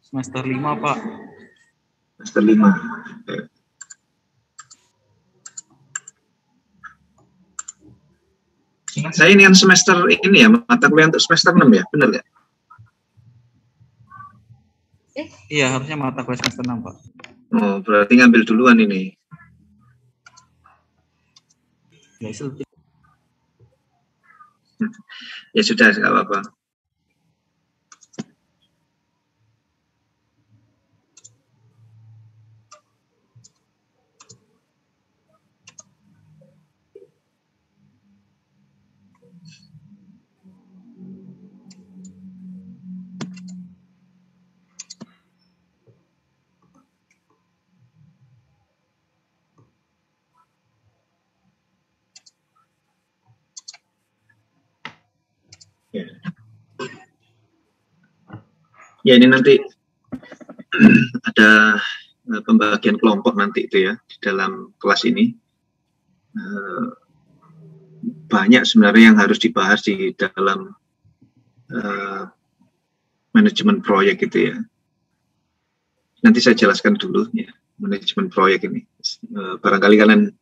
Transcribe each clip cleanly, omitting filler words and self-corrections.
Semester 5, Pak. Semester 5. Saya ini kan semester ini ya, mata kuliah untuk semester 6 ya, benar nggak? Iya, harusnya mata kuliah semester 6, Pak. Oh, berarti ngambil duluan ini. Ya sudah, nggak apa-apa. Ya ini nanti ada pembagian kelompok nanti itu ya di dalam kelas ini. Banyak sebenarnya yang harus dibahas di dalam manajemen proyek itu ya. Nanti saya jelaskan dulu ya manajemen proyek ini. Barangkali kalian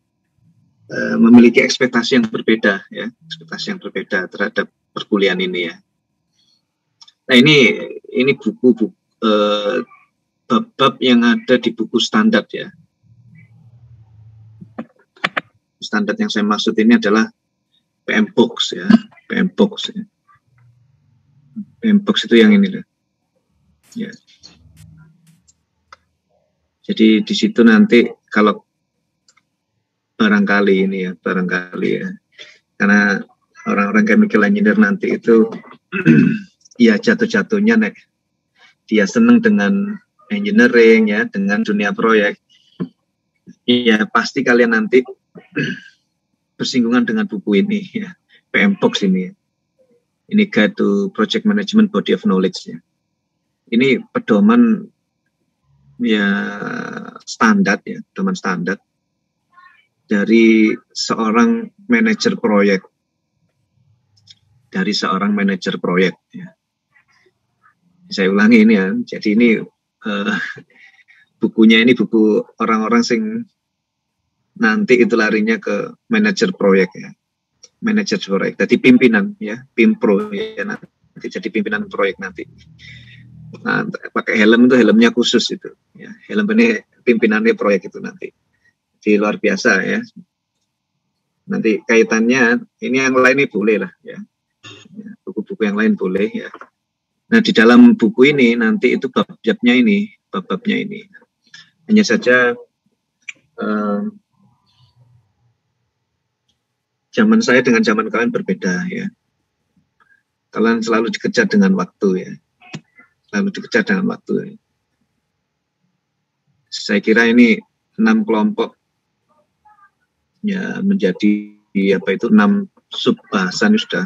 memiliki ekspektasi yang berbeda ya, ekspektasi yang berbeda terhadap perkuliahan ini ya. Nah ini buku bab-bab yang ada di buku standar ya. Standar yang saya maksud ini adalah PM Box ya, PM Box ya. PM Box itu yang ini loh. Ya. Jadi di situ nanti kalau barangkali ini ya, barangkali ya. Karena orang-orang chemical engineer nanti itu ya jatuh-jatuhnya nek dia seneng dengan engineering ya, dengan dunia proyek. Ya pasti kalian nanti bersinggungan dengan buku ini ya, PM Box ini. Ini Guide to Project Management Body of Knowledge ya. Ini pedoman ya standar ya, pedoman standar dari seorang manajer proyek. Dari seorang manajer proyek ya. Saya ulangi ini ya. Jadi ini bukunya ini buku orang-orang sing nanti itu larinya ke manajer proyek ya. Manajer proyek. Jadi pimpinan ya, pimpro ya nanti jadi pimpinan proyek nanti. Nah, pakai helm itu helmnya khusus itu ya. Helm ini pimpinannya proyek itu nanti. Jadi luar biasa ya. Nanti kaitannya ini yang lain ini boleh lah ya. Buku-buku yang lain boleh ya. Nah di dalam buku ini nanti itu bab-babnya ini. Hanya saja zaman saya dengan zaman kalian berbeda ya. Kalian selalu dikejar dengan waktu ya. Selalu dikejar dengan waktu. Ya. Saya kira ini 6 kelompok ya menjadi apa itu 6 sub bahasan sudah.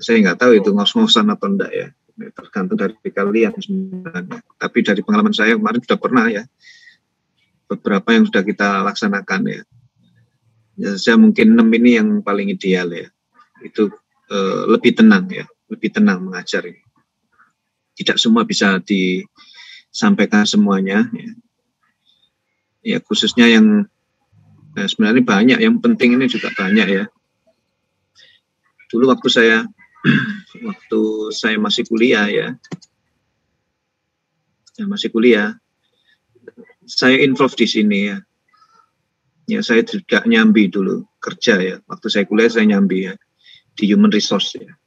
Saya nggak tahu itu ngos-ngosan atau enggak ya. Tergantung dari kalian sebenarnya. Tapi dari pengalaman saya kemarin sudah pernah ya. Beberapa yang sudah kita laksanakan ya. Ya saya mungkin 6 ini yang paling ideal ya. Itu lebih tenang ya. Lebih tenang mengajar ini. Tidak semua bisa disampaikan semuanya ya. Ya khususnya yang sebenarnya banyak. Yang penting ini juga banyak ya. Dulu waktu saya masih kuliah ya, saya involved di sini ya. Ya saya juga nyambi dulu kerja ya. Waktu saya kuliah saya nyambi ya di human resource ya.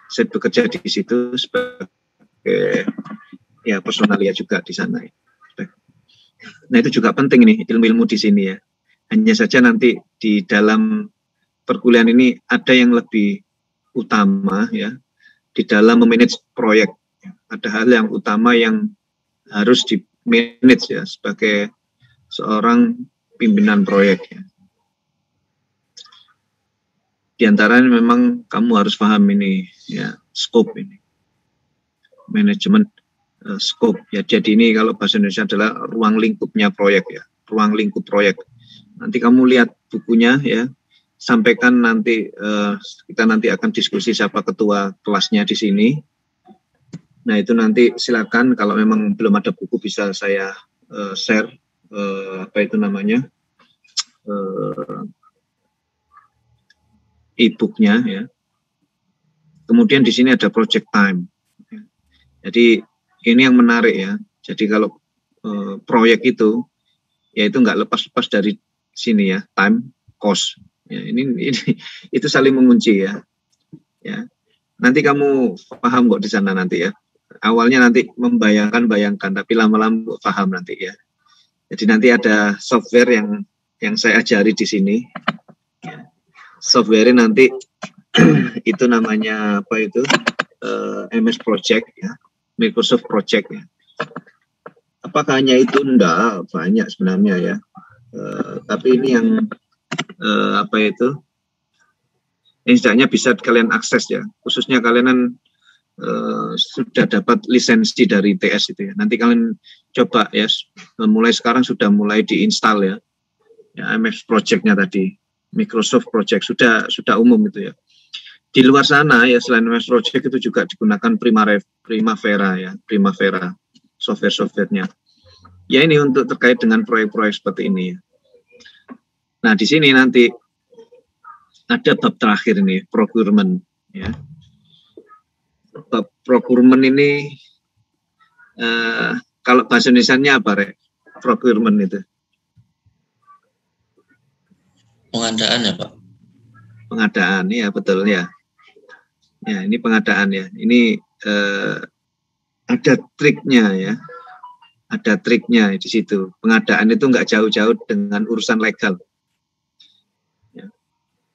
Saya bekerja di situ sebagai ya personalia juga di sana ya. Nah itu juga penting nih ilmu-ilmu di sini ya. Hanya saja nanti di dalam perkuliahan ini ada yang lebih utama ya di dalam memanage proyek. Ada hal yang utama yang harus di manage ya sebagai seorang pimpinan proyek ya. Di antaranya memang kamu harus paham ini ya, scope ini. Manajemen scope ya. Jadi ini kalau bahasa Indonesia adalah ruang lingkupnya proyek ya, ruang lingkup proyek. Nanti kamu lihat bukunya ya. Sampaikan nanti kita nanti akan diskusi siapa ketua kelasnya di sini. Nah itu nanti silakan kalau memang belum ada buku bisa saya share apa itu namanya e-booknya ya. Kemudian di sini ada project time. Jadi ini yang menarik ya. Jadi kalau proyek itu ya itu nggak lepas-lepas dari sini ya, time, cost. Ya, ini itu saling mengunci ya. Ya. Nanti kamu paham kok di sana nanti ya. Awalnya nanti bayangkan, tapi lama-lama paham nanti ya. Jadi nanti ada software yang saya ajari di sini. Ya. Software nanti itu namanya apa itu MS Project ya, Microsoft Project ya. Apakah hanya itu? Enggak, banyak sebenarnya ya. Tapi ini yang apa itu? Ini setidaknya bisa kalian akses ya. Khususnya kalian kan sudah dapat lisensi dari TS itu ya. Nanti kalian coba ya, mulai sekarang sudah mulai diinstal ya. Ya MS Project-nya tadi, Microsoft Project sudah umum itu ya. Di luar sana ya selain MS Project itu juga digunakan Primavera ya, Primavera software-softwarenya. Ya ini untuk terkait dengan proyek-proyek seperti ini. Nah di sini nanti ada bab terakhir ini procurement ya. Bab procurement ini kalau bahasa Indonesianya apa Rek? Procurement itu? Pengadaan ya Pak? Pengadaan ya betul ya. Ya ini pengadaan ya. Ini ada triknya ya. Ada triknya di situ. Pengadaan itu nggak jauh-jauh dengan urusan legal. Ya.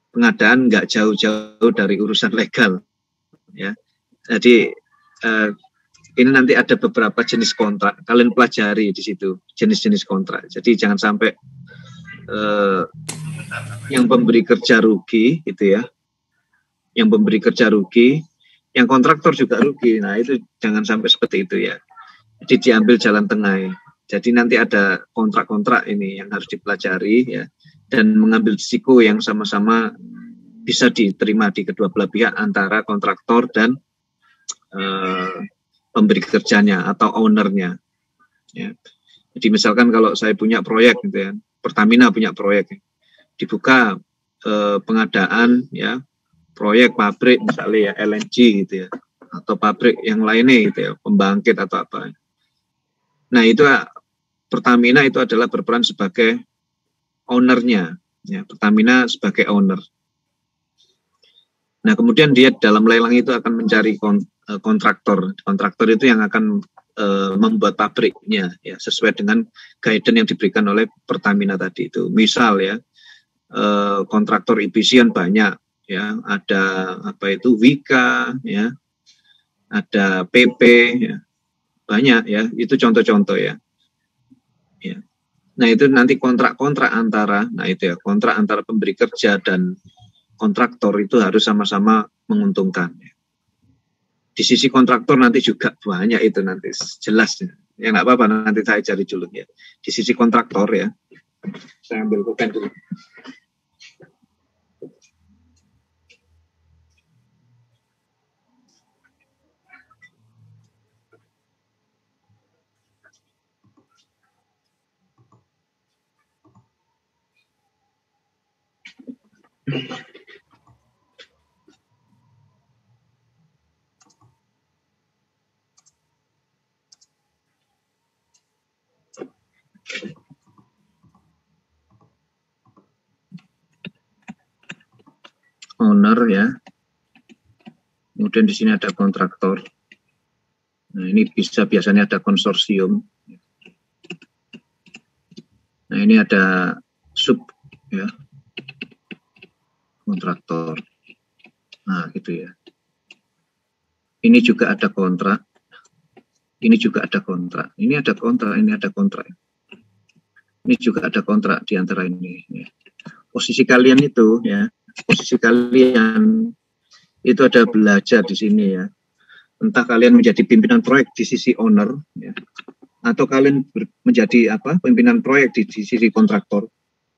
Pengadaan nggak jauh-jauh dari urusan legal. Ya. Jadi ini nanti ada beberapa jenis kontrak. Kalian pelajari di situ jenis-jenis kontrak. Jadi jangan sampai yang pemberi kerja rugi, gitu ya. Yang pemberi kerja rugi, yang kontraktor juga rugi. Nah itu jangan sampai seperti itu ya. Jadi diambil jalan tengah. Jadi nanti ada kontrak-kontrak ini yang harus dipelajari ya, dan mengambil risiko yang sama-sama bisa diterima di kedua belah pihak antara kontraktor dan pemberi kerjanya atau ownernya. Ya. Jadi misalkan kalau saya punya proyek gitu ya, Pertamina punya proyek, dibuka pengadaan ya, proyek pabrik misalnya ya LNG gitu ya, atau pabrik yang lainnya gitu ya, pembangkit atau apa. Nah itu Pertamina itu adalah berperan sebagai ownernya, ya, Pertamina sebagai owner. Nah kemudian dia dalam lelang itu akan mencari kontraktor. Kontraktor itu yang akan membuat pabriknya ya sesuai dengan guidance yang diberikan oleh Pertamina tadi itu. Misal ya kontraktor EPC banyak ya, ada apa itu Wika ya, ada PP ya, banyak ya, itu contoh-contoh ya. Ya. Nah itu nanti kontrak-kontrak antara, nah itu ya kontrak antara pemberi kerja dan kontraktor itu harus sama-sama menguntungkan. Di sisi kontraktor nanti juga banyak itu nanti jelas ya nggak apa-apa nanti saya cari dulu ya. Di sisi kontraktor ya, saya ambil pulpen dulu. Owner ya, kemudian di sini ada kontraktor. Nah ini biasanya ada konsorsium. Nah ini ada sub ya, kontraktor. Nah gitu ya. Ini juga ada kontrak. Ini juga ada kontrak. Ini ada kontrak. Ini ada kontrak. Ini juga ada kontrak di antara ini. Ya. Posisi kalian itu ya. Posisi kalian itu ada belajar di sini ya. Entah kalian menjadi pimpinan proyek di sisi owner ya, atau kalian menjadi apa pimpinan proyek di sisi kontraktor.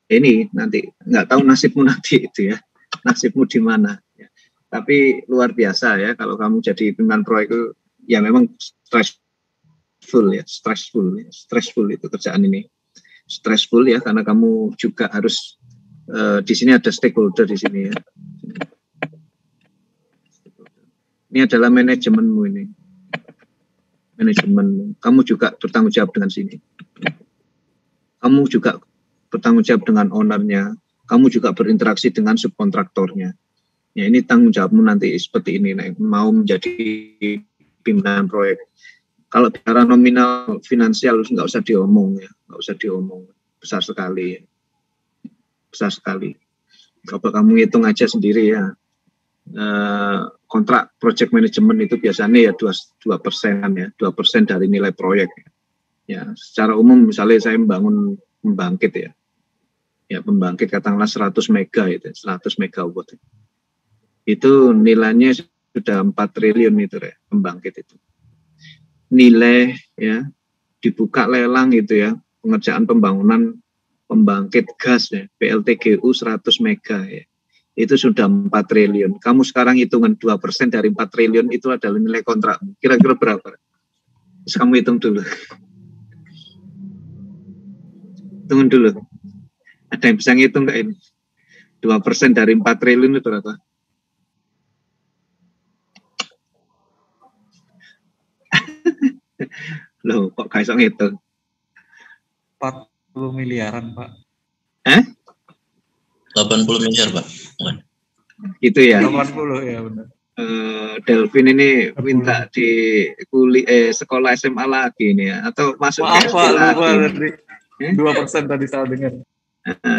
Ini nanti nggak tahu nasibmu nanti itu ya. Nasibmu di mana ya. Tapi luar biasa ya kalau kamu jadi pimpinan proyek itu ya memang stressful itu kerjaan ini. Stressful ya, karena kamu juga harus di sini ada stakeholder di sini ya. Ini adalah manajemenmu ini. Manajemen. Kamu juga bertanggung jawab dengan sini. Kamu juga bertanggung jawab dengan ownernya. Kamu juga berinteraksi dengan subkontraktornya. Ya, ini tanggung jawabmu nanti seperti ini. Nah, mau menjadi pimpinan proyek. Kalau bicara nominal finansial nggak usah diomong ya, nggak usah diomong. Besar sekali. Besar sekali. Kalau kamu hitung aja sendiri ya. Kontrak project management itu biasanya ya 2% ya, 2% dari nilai proyek. Ya, secara umum misalnya saya membangun pembangkit ya. Ya, pembangkit katakanlah 100 mega itu, 100 megawatt. Itu nilainya sudah 4 triliun itu ya, pembangkit itu. Nilai ya dibuka lelang gitu ya, pengerjaan pembangunan pembangkit gas ya, PLTGU 100 mega ya. Itu sudah 4 triliun. Kamu sekarang hitungan 2% dari 4 triliun itu adalah nilai kontrak. Kira-kira berapa? Terus kamu hitung dulu. Hitung dulu. Ada yang bisa ngitung nggak ini? 2% dari 4 triliun itu berapa? Loh, kok gak bisa ngitung? 40 miliaran, Pak. 80 miliar, Pak. Itu ya. 80 ya benar. Delvin ini minta di sekolah SMA lagi ini ya, atau masuk ke SD lagi. 2% tadi saya dengar.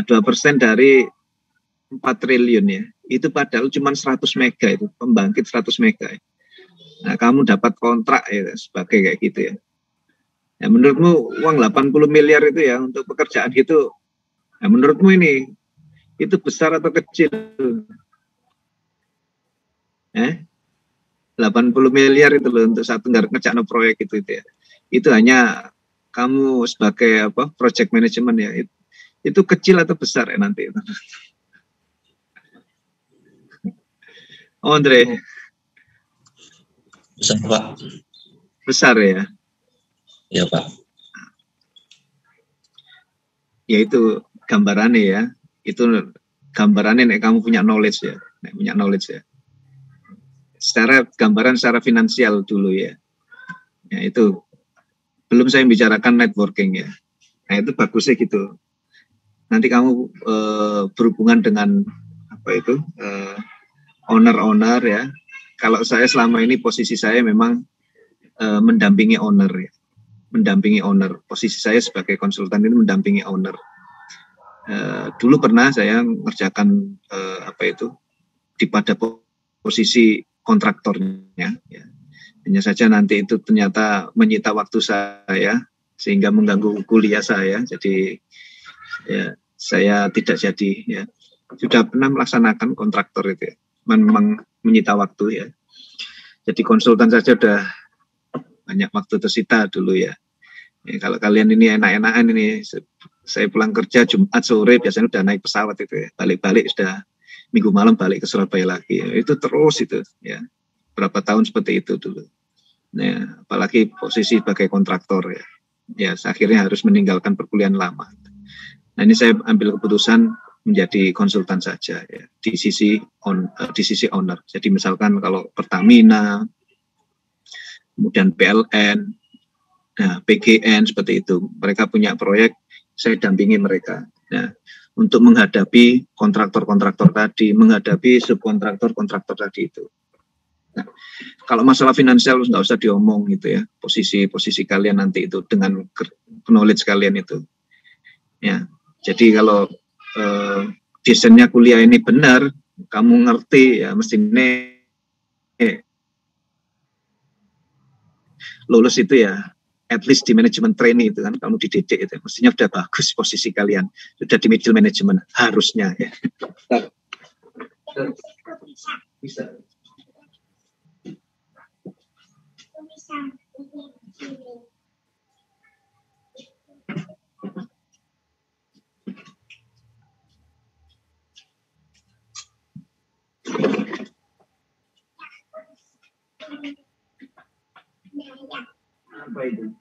2% dari 4 triliun ya. Itu padahal cuma 100 mega itu, pembangkit 100 mega. Ya. Nah, kamu dapat kontrak ya sebagai kayak gitu ya. Ya menurutmu uang 80 miliar itu ya untuk pekerjaan gitu, nah, menurutmu ini itu besar atau kecil? 80 miliar itu loh untuk satu ngerjakan proyek itu ya. Itu hanya kamu sebagai apa project management ya. Itu kecil atau besar ya nanti itu? Oh, Andre. Besar, Pak. Besar ya? Iya, Pak. Ya itu gambarannya ya. Itu gambarannya nek kamu punya knowledge ya. Nek punya knowledge ya. Gambaran secara finansial dulu ya. Ya itu. Belum saya bicarakan networking ya. Nah itu bagusnya gitu. Nanti kamu berhubungan dengan apa itu owner-owner ya. Kalau saya selama ini posisi saya memang mendampingi owner ya. Mendampingi owner. Posisi saya sebagai konsultan ini mendampingi owner. Dulu pernah saya mengerjakan di pada posisi kontraktornya. Ya. Hanya saja nanti itu ternyata menyita waktu saya sehingga mengganggu kuliah saya. Jadi ya saya tidak jadi ya. Sudah pernah melaksanakan kontraktor itu ya. Memang menyita waktu ya. Jadi konsultan saja sudah banyak waktu tersita dulu ya. Ya, kalau kalian ini enak-enakan ini, saya pulang kerja Jumat sore biasanya udah naik pesawat itu ya, balik-balik sudah Minggu malam balik ke Surabaya lagi. Ya. Itu terus itu ya, berapa tahun seperti itu dulu. Nah, apalagi posisi sebagai kontraktor ya, ya akhirnya harus meninggalkan perkuliahan lama. Nah ini saya ambil keputusan menjadi konsultan saja ya, di sisi owner. Jadi misalkan kalau Pertamina, kemudian PLN. Nah, PGN seperti itu. Mereka punya proyek, saya dampingi mereka. Nah, untuk menghadapi kontraktor-kontraktor tadi, menghadapi subkontraktor-kontraktor tadi itu. Nah, kalau masalah finansial nggak usah diomong gitu ya. Posisi kalian nanti itu dengan knowledge kalian itu. Ya, jadi kalau desainnya kuliah ini benar, kamu ngerti ya mestinya lulus itu ya. At least di manajemen training itu kan kamu dididik itu mestinya sudah bagus posisi kalian sudah di middle management harusnya ya. Bisa. Apa itu?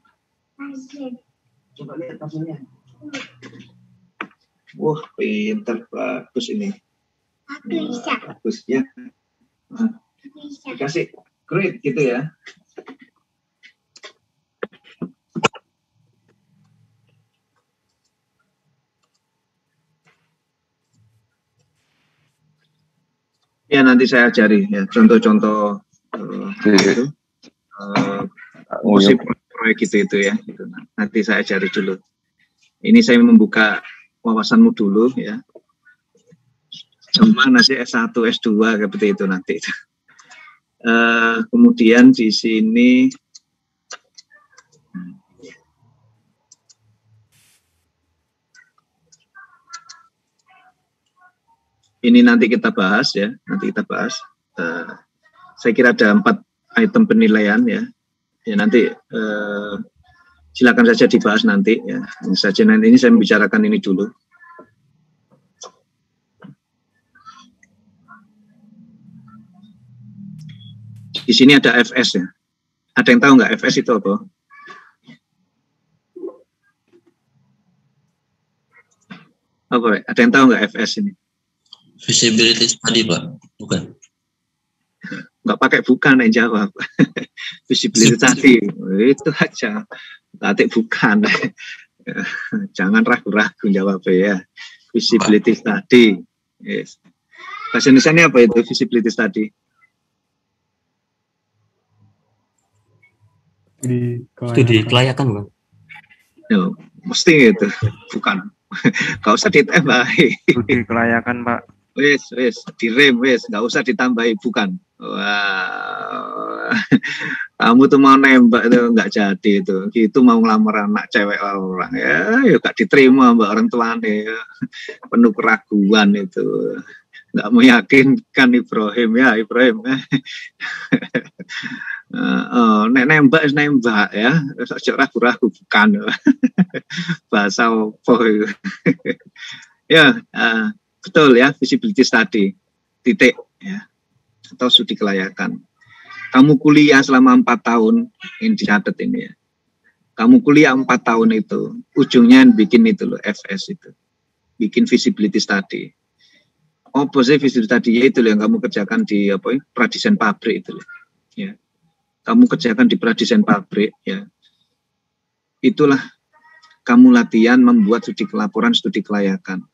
Coba lihat hasilnya. Wah, pintar, bagus ini. Bagus ya. Dikasih grade gitu ya. Ya nanti saya ajari ya contoh-contoh itu musik proyek itu ya. Gitu. Nanti saya ajari dulu. Ini saya membuka wawasanmu dulu ya. Cuma nanti S1, S2 seperti itu nanti. Kemudian di sini ini nanti kita bahas ya, nanti kita bahas. Saya kira ada 4 item penilaian ya. Ya nanti silakan saja dibahas nanti ya. Ini saja nanti ini saya membicarakan ini dulu. Di sini ada FS ya. Ada yang tahu nggak FS itu apa? Apa? Ada yang tahu nggak FS ini? Visibility study, Pak. Bukan. Nggak pakai bukan yang jawab. Visibility study. Itu aja. Tadi bukan. Jangan ragu-ragu jawab ya. Visibility study. Yes. Bahasa Indonesia apa itu visibility study? Studi kelayakan, Bang. No, mesti itu. Bukan. Gak usah ditambahi. Studi kelayakan, Pak. Wes, direm, nggak usah ditambahi, bukan. Wah, kamu tuh mau nembak itu nggak jadi itu. Gitu mau ngelamar anak cewek orang ya gak diterima mbak orang tuanya. Ya. Penuh keraguan itu. Nggak meyakinkan Ibrahim ya. Nek nembak ya. Sejak ragu-ragu bukan. Bahasa apa itu. Ya, betul ya, visibility study, titik ya, atau studi kelayakan. Kamu kuliah selama 4 tahun, ini dicatat ini ya. Kamu kuliah 4 tahun itu, ujungnya bikin itu loh, FS itu, bikin visibility study. Apa sih visibility study itu loh yang kamu kerjakan di apa? Pradesain pabrik itu loh. Ya, kamu kerjakan di pradesain pabrik ya. Itulah kamu latihan membuat studi laporan studi kelayakan.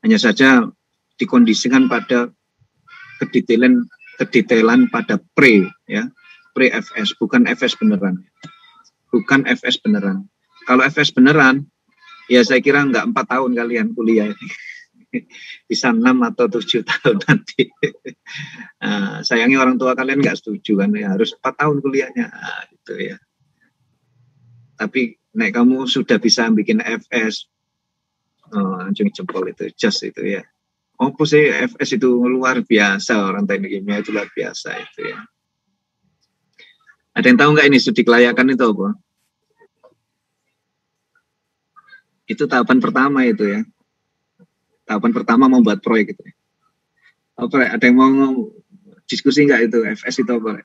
Hanya saja dikondisikan pada kedetailan pada pre FS, bukan FS beneran. Kalau FS beneran, ya saya kira nggak 4 tahun kalian kuliah ini. Bisa 6 atau 7 tahun nanti. Sayangnya orang tua kalian nggak setuju kan, ya, harus 4 tahun kuliahnya, gitu ya. Tapi kamu sudah bisa bikin FS, anjing jempol itu, just itu ya. Apa sih FS itu luar biasa, orang teknik kimia itu luar biasa itu ya. Ada yang tahu nggak ini studi kelayakan itu apa? Itu tahapan pertama itu ya. Tahapan pertama membuat proyek itu. Apa? Ada yang mau diskusi nggak itu FS itu apa?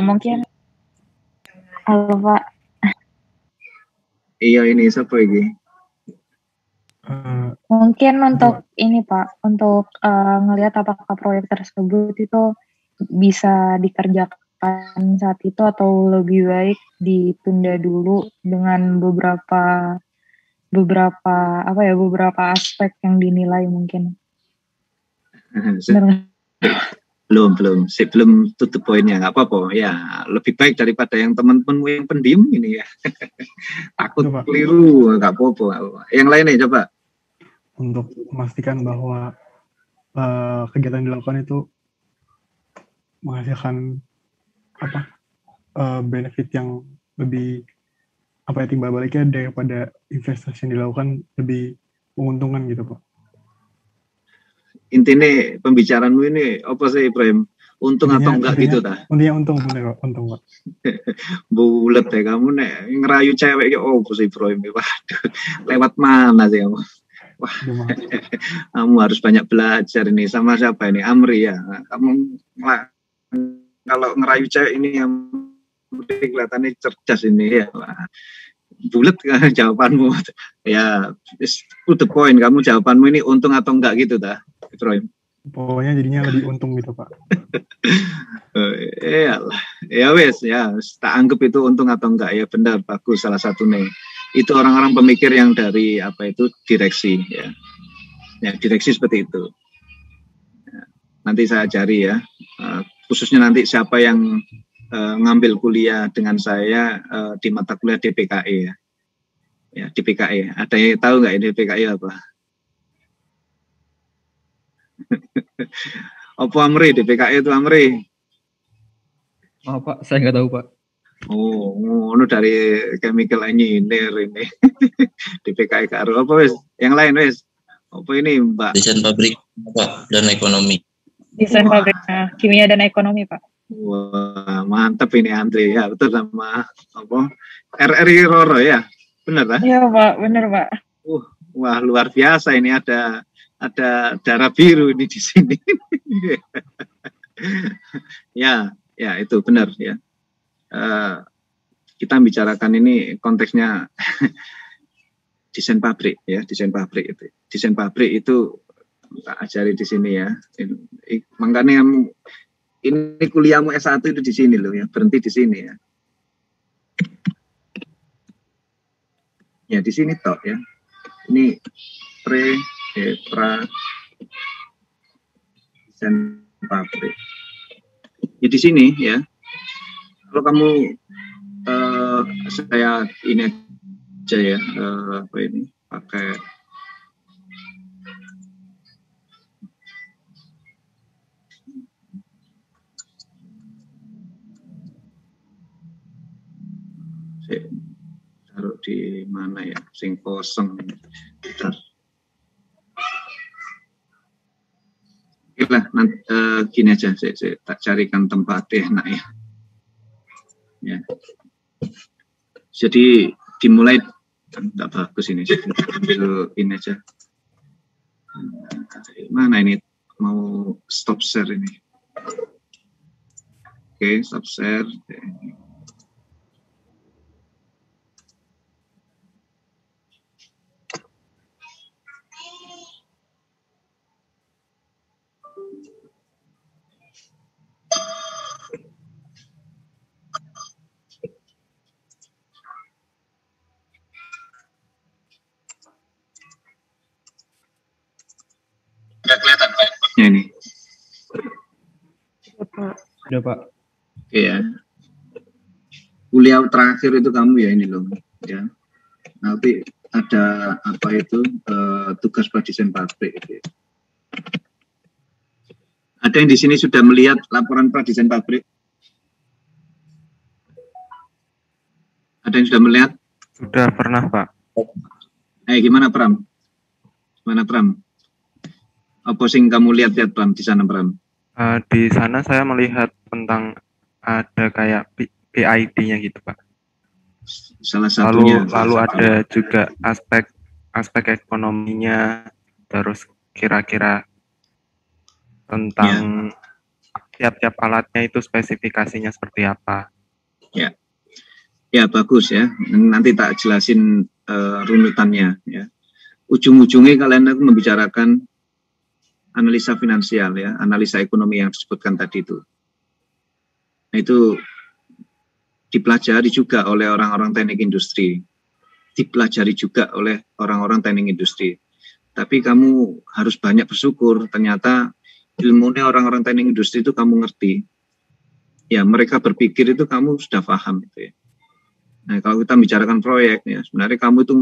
Mungkin halo Pak. Iya ini siapa ini? Mungkin untuk ini Pak, untuk ngelihat apakah proyek tersebut itu bisa dikerjakan saat itu atau lebih baik ditunda dulu dengan beberapa aspek yang dinilai mungkin. Belum tutup poinnya, nggak apa-apa ya, lebih baik daripada yang teman-temanmu yang pendiam ini ya. Takut keliru, nggak apa-apa. Yang lain nih coba untuk memastikan bahwa kegiatan yang dilakukan itu menghasilkan benefit yang lebih timbal baliknya daripada investasi yang dilakukan lebih menguntungkan gitu Pak. Intinya pembicaraanmu ini apa sih Ibrahim? Untung atau enggak gitu dah? Intinya untung Pak. Bulet ya kamu nek ngerayu cewek ya, oh sih Ibrahim, waduh, lewat mana sih kamu? Wah, Gimana? kamu harus banyak belajar ini sama siapa ini? Amri ya. Nah, kamu kalau ngerayu cewek ini yang kelihatannya cerdas ini ya. Wah, bulat kan jawabanmu. Ya, to the point. Kamu jawabanmu ini untung atau enggak gitu dah, Ibrahim. Pokoknya jadinya lebih untung gitu Pak. Ya wes ya, tak anggap itu untung atau enggak ya, benar, bagus, salah satu nih. Itu orang-orang pemikir yang dari apa itu direksi ya. Ya, direksi seperti itu. Ya, nanti saya cari ya, khususnya nanti siapa yang ngambil kuliah dengan saya di mata kuliah DPKE ya. Ya, DPKE. Ada yang tahu nggak ini DPKE apa? Apa Amri? DPKE itu Amri? Oh Pak, saya nggak tahu Pak. Oh, ngono dari chemical engineer ini. DPKE karo apa wes? Yang lain wes? Apa ini Mbak? Desain pabrik Pak dan ekonomi. Desain pabrik kimia dan ekonomi, Pak. Wah, mantap ini Andre ya, betul sama apa? RRI Roro ya. Benar lah? Iya, Pak, benar, Pak. Wah, luar biasa ini ada darah biru ini di sini. Ya, itu benar ya. Kita bicarakan ini konteksnya desain pabrik ya, desain pabrik itu. Desain pabrik itu tak ajari di sini ya. Makanya ini kuliahmu S1 itu di sini loh ya, berhenti di sini ya. Ya di sini tok ya. Ini pra desain pabrik. Ya di sini ya. Kalau kamu saya ini aja ya, apa ini pakai taruh di mana ya, sing kosong. Bentar. Oke lah, nanti gini aja, saya tak carikan tempat enak ya. Ya. Jadi dimulai, tidak bagus ini, ambil ini aja. Mana ini, mau stop share ini. Oke, stop share. Udah kelihatan Pak? Ya ini. Udah Pak. Oke ya. Kuliah terakhir itu kamu ya ini loh. Ya. Nanti ada apa itu tugas pradesain pabrik. Gitu. Ada yang di sini sudah melihat laporan pradesain pabrik? Ada yang sudah melihat? Sudah pernah Pak. Gimana Pram? Gimana Pram? Apa sing kamu lihat Pram di sana Pram? Di sana saya melihat tentang ada kayak PID-nya gitu Pak. Salah satunya. Lalu ada juga aspek ekonominya, terus kira-kira tentang tiap-tiap alatnya itu spesifikasinya seperti apa. Ya bagus ya. Nanti tak jelasin runutannya ya. Ujung-ujungnya kalian akan membicarakan analisa finansial ya, analisa ekonomi yang disebutkan tadi itu. Nah itu dipelajari juga oleh orang-orang teknik industri, dipelajari juga oleh orang-orang teknik industri. Tapi kamu harus banyak bersyukur, ternyata ilmunya orang-orang teknik industri itu kamu ngerti. Ya mereka berpikir itu kamu sudah paham gitu ya. Nah kalau kita bicarakan proyek ya, sebenarnya kamu itu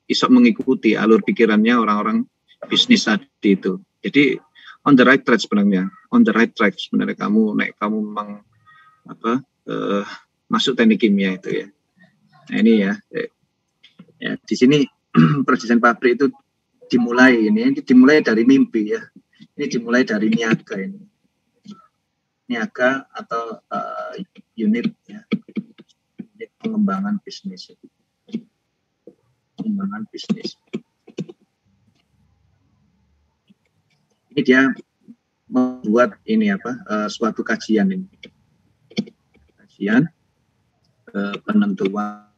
bisa mengikuti alur pikirannya orang-orang bisnis tadi itu. Jadi on the right track sebenarnya, kamu memang apa masuk teknik kimia itu ya. Nah ini ya di sini pradesain pabrik itu dimulai dari mimpi ya. Ini dimulai dari niaga ini, niaga atau unit ya, unit pengembangan bisnis. Ini dia membuat ini suatu kajian ini. Kajian penentuan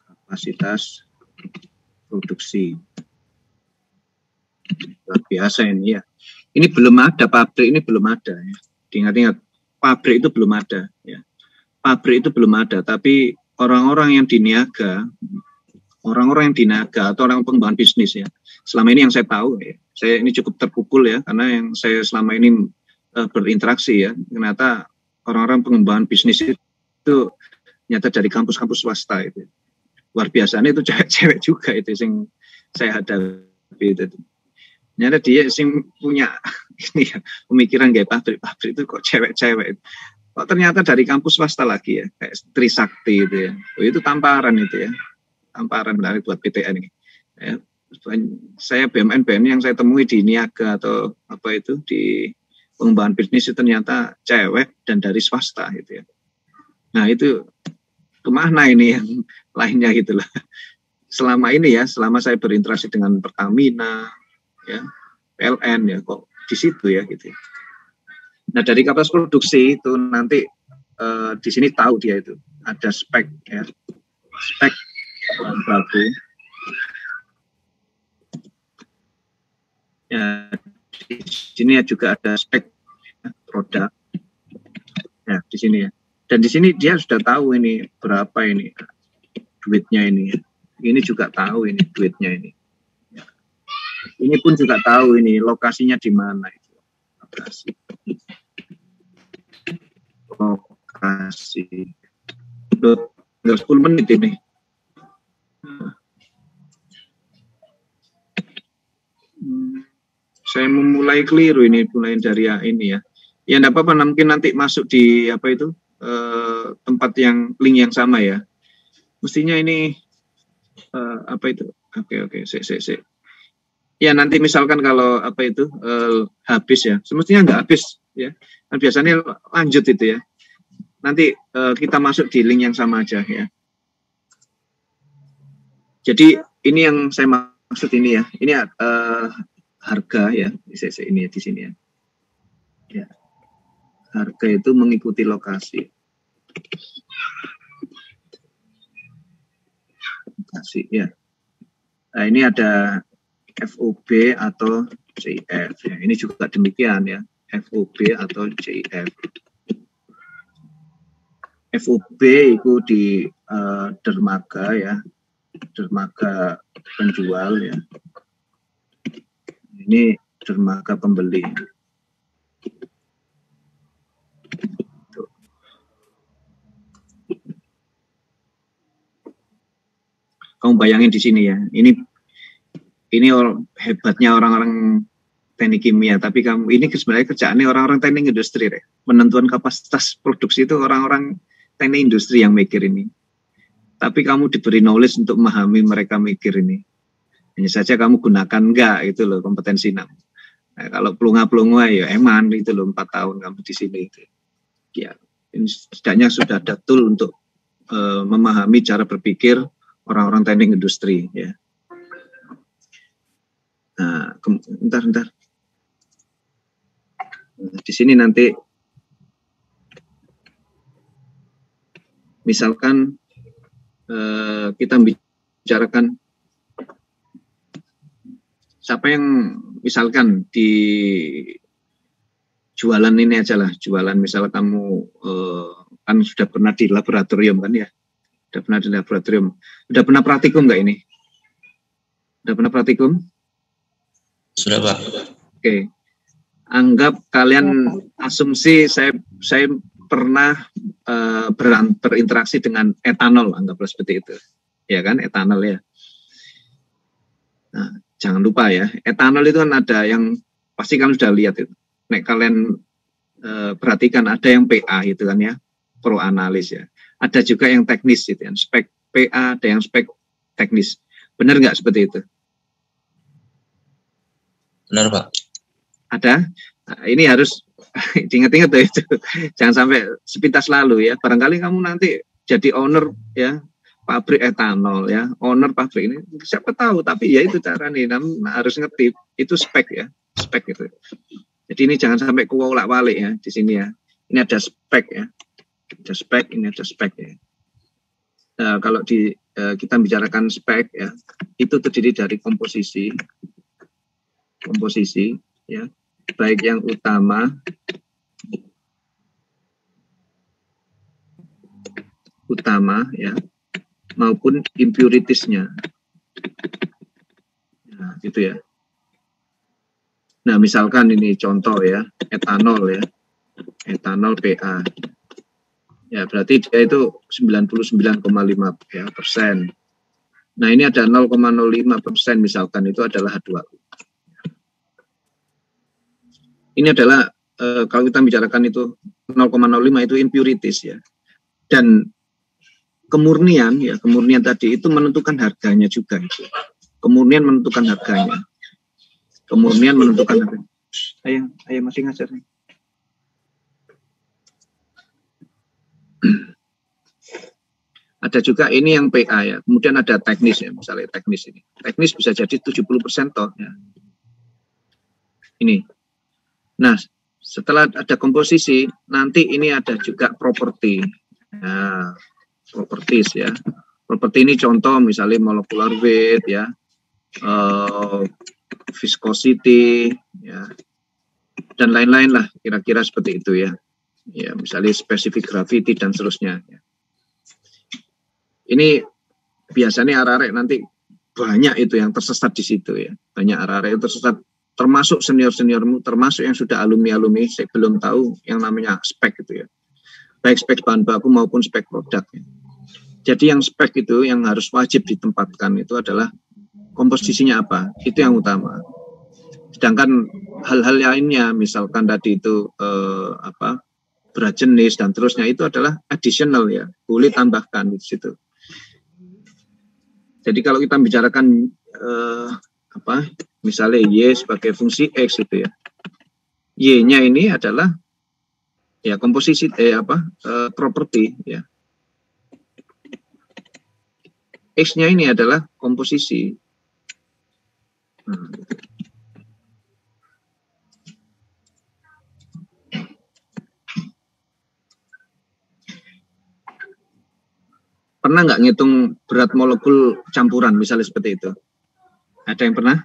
kapasitas produksi. Luar biasa ini ya. Ini belum ada, pabrik ini belum ada ya. Ingat-ingat, pabrik itu belum ada ya. Pabrik itu belum ada, tapi orang-orang yang diniaga atau orang pengembangan bisnis ya. Selama ini yang saya tahu ya, saya ini cukup terpukul ya, karena yang saya selama ini berinteraksi ya, ternyata orang-orang pengembangan bisnis itu nyata dari kampus-kampus swasta itu. Luar biasanya itu cewek-cewek juga itu yang saya hadapi itu. Nyata dia sing punya ini ya, pemikiran kayak pabrik itu kok cewek-cewek. Kok ternyata dari kampus swasta lagi ya, kayak Trisakti itu ya. Oh, itu tamparan itu ya. Tamparan menarik buat PTN ini. Ya, saya BUMN yang saya temui di niaga atau apa itu di pengembangan bisnis itu ternyata cewek dan dari swasta gitu ya. Nah itu kemana ini yang lainnya gitu lah. Selama ini ya, selama saya berinteraksi dengan Pertamina, ya, PLN ya, kok di situ ya gitu. Nah dari kapasitas produksi itu nanti di sini tahu dia itu ada spek ya, spek bahan baku. Ya, di sini juga ada spek produk. Ya, di sini ya. Dan di sini dia sudah tahu ini berapa ini duitnya ini. Ini juga tahu ini duitnya ini. Ya. Ini pun juga tahu ini lokasinya di mana itu. Lokasi. Udah 10 menit ini. Saya memulai keliru ini, mulai dari ini ya. Ya enggak apa-apa, mungkin nanti masuk di apa itu tempat yang link yang sama ya. Mestinya ini apa itu? Oke, sik. Ya nanti misalkan kalau apa itu habis ya, semestinya enggak habis ya. Kan biasanya lanjut itu ya. Nanti kita masuk di link yang sama aja ya. Jadi ini yang saya maksud ini ya. Ini harga ya, ini di sini ya. Ya. Harga itu mengikuti lokasi. Lokasi ya. Nah, ini ada FOB atau CIF ya. Ini juga demikian ya. FOB atau CIF. FOB itu di dermaga ya. Dermaga penjual ya. Ini dermaga pembeli. Kamu bayangin di sini ya. Ini hebatnya orang-orang teknik kimia. Tapi kamu ini sebenarnya kerjaannya orang-orang teknik industri. Ya. Penentuan kapasitas produksi itu orang-orang teknik industri yang mikir ini. Tapi kamu diberi knowledge untuk memahami mereka mikir ini. Hanya saja kamu gunakan enggak itu loh kompetensi kamu. Nah, kalau pelunga-pelunga ya eman itu loh 4 tahun kamu di sini itu. Ya, ini setidaknya sudah ada tool untuk memahami cara berpikir orang-orang teknik industri ya. Nah, bentar. Nah, di sini nanti misalkan kita bicarakan siapa yang misalkan di jualan ini aja lah, jualan misal kamu kan sudah pernah di laboratorium kan ya, sudah pernah di laboratorium, sudah pernah praktikum nggak ini? Sudah pernah praktikum? Sudah Pak. Oke, anggap kalian asumsi saya pernah berinteraksi dengan etanol, anggaplah seperti itu, ya kan etanol ya. Nah, jangan lupa ya, etanol itu kan ada yang pasti kalian sudah lihat itu. Nek kalian perhatikan ada yang PA itu kan ya, pro analis ya. Ada juga yang teknis itu kan, spek PA, ada yang spek teknis. Benar nggak seperti itu? Benar Pak. Ada. Nah, ini harus ingat-ingat itu. Jangan sampai sepintas lalu ya. Barangkali kamu nanti jadi owner ya, pabrik etanol ya, owner pabrik ini siapa tahu, tapi ya itu cara nih, harus ngerti itu spek ya, spek itu. Jadi ini jangan sampai kuwolak-walik ya di sini ya. Ini ada spek ya, ada spek, ini ada spek ya. Nah, kalau kita bicarakan spek ya, itu terdiri dari komposisi ya, baik yang utama ya, maupun impuritiesnya. Nah, gitu ya. Nah, misalkan ini contoh ya, etanol ya, etanol PA. Ya, berarti dia itu 99,5 ya, persen. Nah, ini ada 0,05% misalkan itu adalah H2O. Ini adalah kalau kita bicarakan itu 0,05 itu impurities ya. Dan kemurnian ya, kemurnian tadi itu menentukan harganya juga itu. Kemurnian menentukan harganya. Kemurnian menentukan harganya. Ayo masih ngajar nih. Ada juga ini yang PA ya. Kemudian ada teknis ya, misalnya teknis ini. Teknis bisa jadi 70% toh ya. Ini. Nah, setelah ada komposisi, nanti ini ada juga properti. Nah, properties ya. Properti ini contoh misalnya molecular weight ya, viscosity ya, dan lain-lain lah, kira-kira seperti itu ya. Ya, misalnya specific gravity dan seterusnya. Ya. Ini biasanya arek-arek nanti banyak itu yang tersesat di situ ya. Banyak arek-arek yang tersesat, termasuk senior-seniormu, termasuk yang sudah alumni-alumni, saya belum tahu yang namanya spek itu ya. Baik spek bahan baku maupun spek produk. Ya. Jadi yang spek itu yang harus wajib ditempatkan itu adalah komposisinya apa, itu yang utama. Sedangkan hal-hal lainnya, misalkan tadi itu berat jenis dan terusnya itu adalah additional ya, boleh tambahkan di situ. Jadi kalau kita bicarakan misalnya Y sebagai fungsi X itu ya, Y-nya ini adalah ya komposisi properti ya. X-nya ini adalah komposisi. Nah, pernah nggak ngitung berat molekul campuran misalnya seperti itu? Ada yang pernah?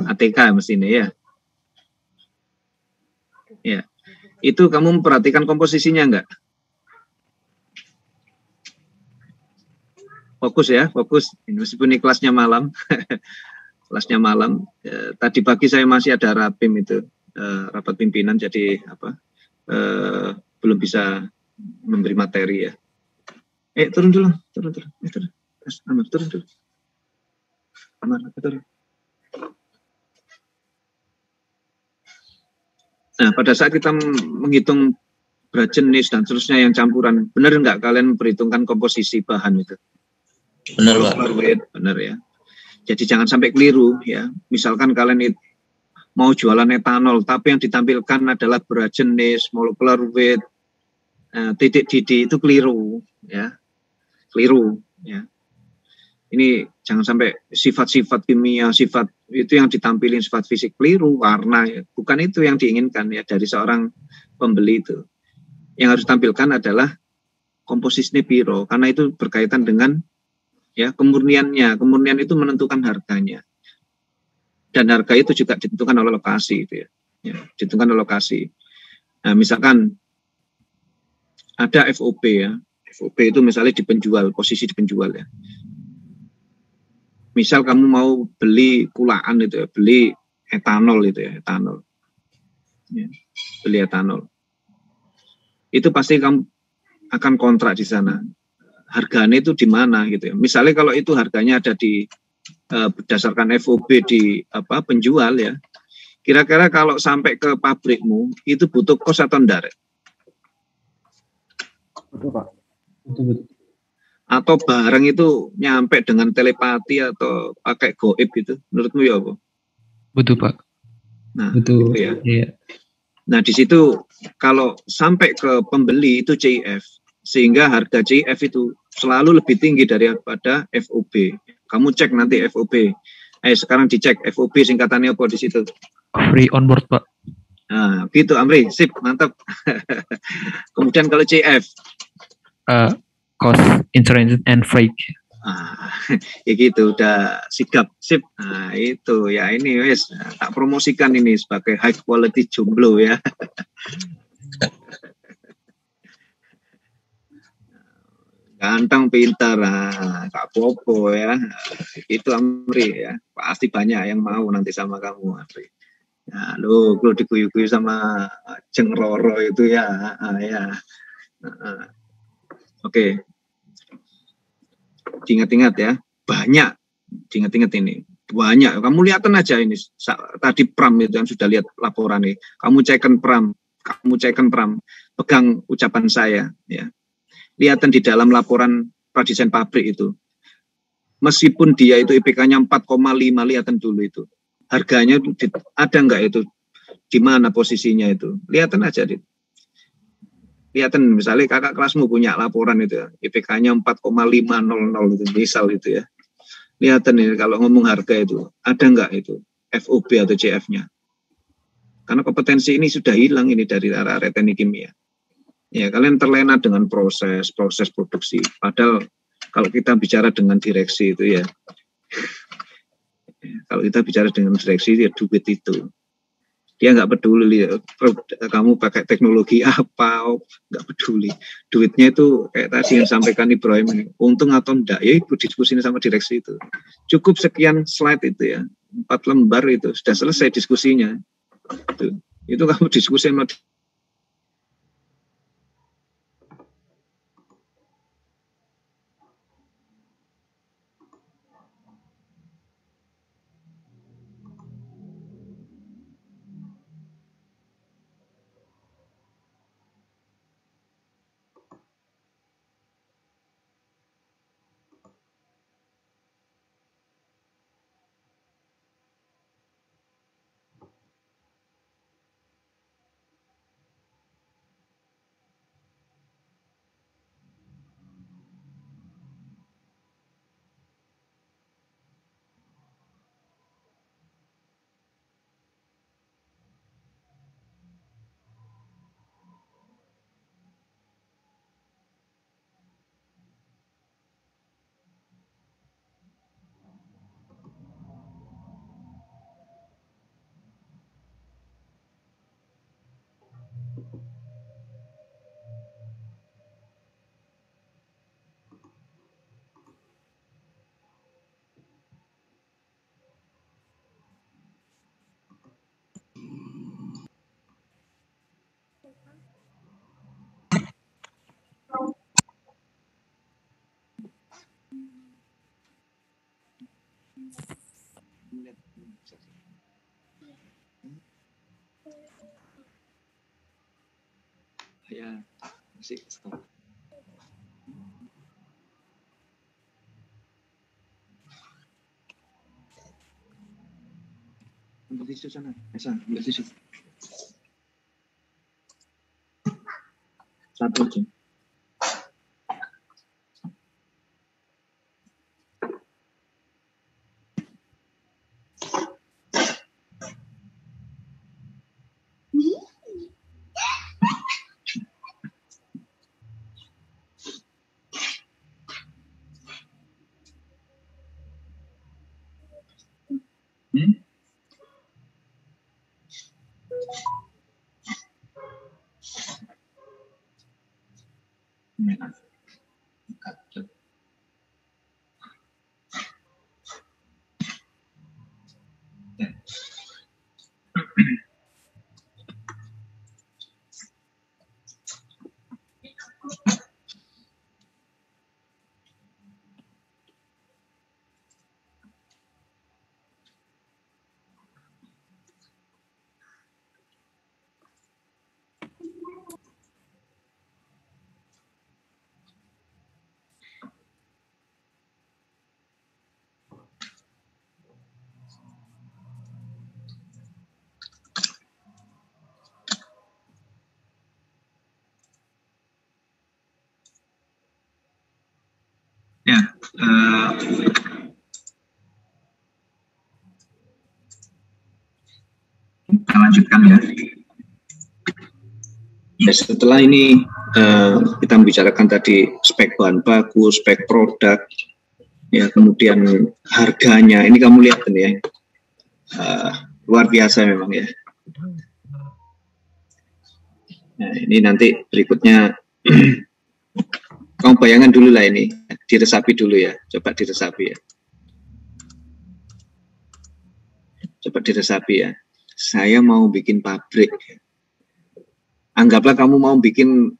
ATK mesti ini ya. Ya, itu kamu memperhatikan komposisinya nggak? Fokus ya, fokus. Meskipun ini kelasnya malam, kelasnya malam. Tadi pagi saya masih ada rapim itu, rapat pimpinan, jadi belum bisa memberi materi ya. Turun dulu. Turun. Amar, turun dulu. Amar, turun. Nah, pada saat kita menghitung berat jenis dan seterusnya yang campuran, benar nggak kalian memperhitungkan komposisi bahan itu? Benar, Pak. Benar ya. Jadi jangan sampai keliru ya. Misalkan kalian mau jualan etanol, tapi yang ditampilkan adalah berat jenis, molecular weight, titik didih, itu keliru ya. Keliru ya. Ini jangan sampai sifat-sifat kimia, sifat itu yang ditampilin sifat fisik, keliru, warna ya. Bukan itu yang diinginkan ya dari seorang pembeli itu. Yang harus ditampilkan adalah komposisinya piro, karena itu berkaitan dengan ya kemurniannya. Kemurnian itu menentukan harganya. Dan harga itu juga ditentukan oleh lokasi itu ya. Ditentukan oleh lokasi. Nah, misalkan ada FOB ya. FOB itu misalnya di penjual, posisi di penjual ya. Misal kamu mau beli kulaan itu ya, beli etanol itu ya, etanol. Ya, beli etanol. Itu pasti kamu akan kontrak di sana. Harganya itu di mana gitu ya. Misalnya kalau itu harganya ada di berdasarkan FOB di penjual ya. Kira-kira kalau sampai ke pabrikmu itu butuh kos atau enggak? Betul, Pak. Betul. Atau barang itu nyampe dengan telepati atau pakai goib gitu, menurutmu ya apa? Betul, Pak. Nah, betul. Gitu ya. Iya. Nah, di situ kalau sampai ke pembeli itu CIF. sehingga harga CIF itu selalu lebih tinggi daripada FOB. Kamu cek nanti FOB. Sekarang dicek FOB singkatannya apa di situ. Free on board, Pak. Nah, gitu Amri, sip, mantap. Kemudian kalau CF, Cost, insurance, and freight. Ya gitu, udah sigap, sip. Nah, itu ya ini wes tak promosikan ini sebagai high quality jomblo ya. Ganteng, pintar, Kak Popo ya. Itu Amri ya, pasti banyak yang mau nanti sama kamu Amri. Nah, lo diguyu-guyu sama Jeng Roro itu ya, ya. Oke. Ingat-ingat ya, banyak. Ingat-ingat ini, banyak. Kamu lihatan aja ini. Tadi Pram itu yang sudah lihat laporan ini. Kamu cekan Pram, pegang ucapan saya ya. Lihatan di dalam laporan pradesain pabrik itu. Meskipun dia itu IPK-nya 4,5, lihatan dulu itu. Harganya ada enggak itu? Di mana posisinya itu? Lihatan aja. Lihatan misalnya kakak kelasmu punya laporan itu ya. IPK-nya 4,500 itu misal itu ya. Lihatan ini kalau ngomong harga itu. Ada enggak itu? FOB atau CF-nya? Karena kompetensi ini sudah hilang ini dari area teknik kimia. Ya, kalian terlena dengan proses produksi. Padahal kalau kita bicara dengan direksi itu ya. Kalau kita bicara dengan direksi ya duit itu. Dia nggak peduli kamu pakai teknologi apa, nggak peduli. Duitnya itu kayak tadi yang sampaikan Ibrahim ini, untung atau enggak, ya ikut diskusi sama direksi itu. Cukup sekian slide itu ya, 4 lembar itu sudah selesai diskusinya. Itu kamu diskusi sama ya masih stop. Ambil tisu sana, ambil tisu. Satu aja. Saya lanjutkan ya. Ya, setelah ini kita membicarakan tadi spek bahan baku, spek produk, ya kemudian harganya. Ini kamu lihat ini ya, luar biasa memang ya. Nah, ini nanti berikutnya kamu bayangkan dulu lah ini, diresapi dulu ya, coba diresapi ya. Coba diresapi ya. Saya mau bikin pabrik. Anggaplah kamu mau bikin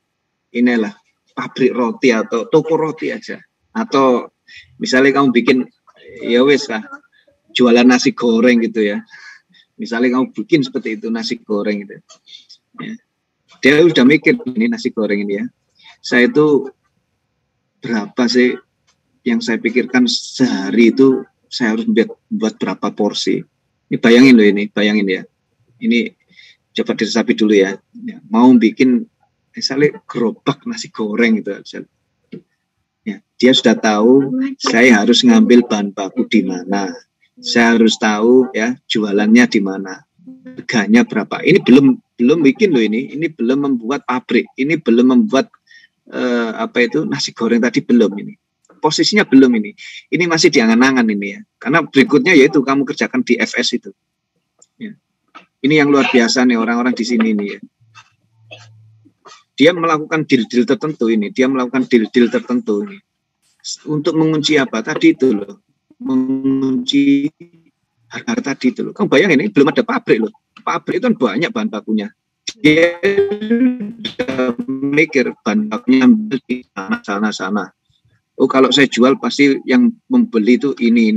inilah pabrik roti atau toko roti aja. Atau misalnya kamu bikin ya wes lah jualan nasi goreng gitu ya. Misalnya kamu bikin seperti itu nasi goreng gitu. Ya. Dia udah mikir ini nasi goreng ini ya. Saya itu berapa sih yang saya pikirkan sehari itu saya harus buat berapa porsi. Ini bayangin loh ini, bayangin ya. Ini coba diresapi dulu ya. Mau bikin misalnya gerobak nasi goreng gitu. Ya, dia sudah tahu saya harus ngambil bahan baku di mana. Saya harus tahu ya jualannya di mana. Harganya berapa. Ini belum bikin loh ini. Ini belum membuat pabrik. Ini belum membuat nasi goreng tadi belum ini. Posisinya belum ini. Ini masih di angan-angan ini ya. Karena berikutnya yaitu kamu kerjakan di FS itu. Ya. Ini yang luar biasa nih orang-orang di sini ini ya. Dia melakukan deal-deal tertentu ini. Dia melakukan deal-deal tertentu ini. Untuk mengunci apa? Tadi itu loh. Mengunci harga tadi itu loh. Kamu bayangin ini belum ada pabrik loh. Pabrik itu kan banyak bahan bakunya. Dia mikir bahan bakunya ambil di sana. Oh kalau saya jual pasti yang membeli itu ini.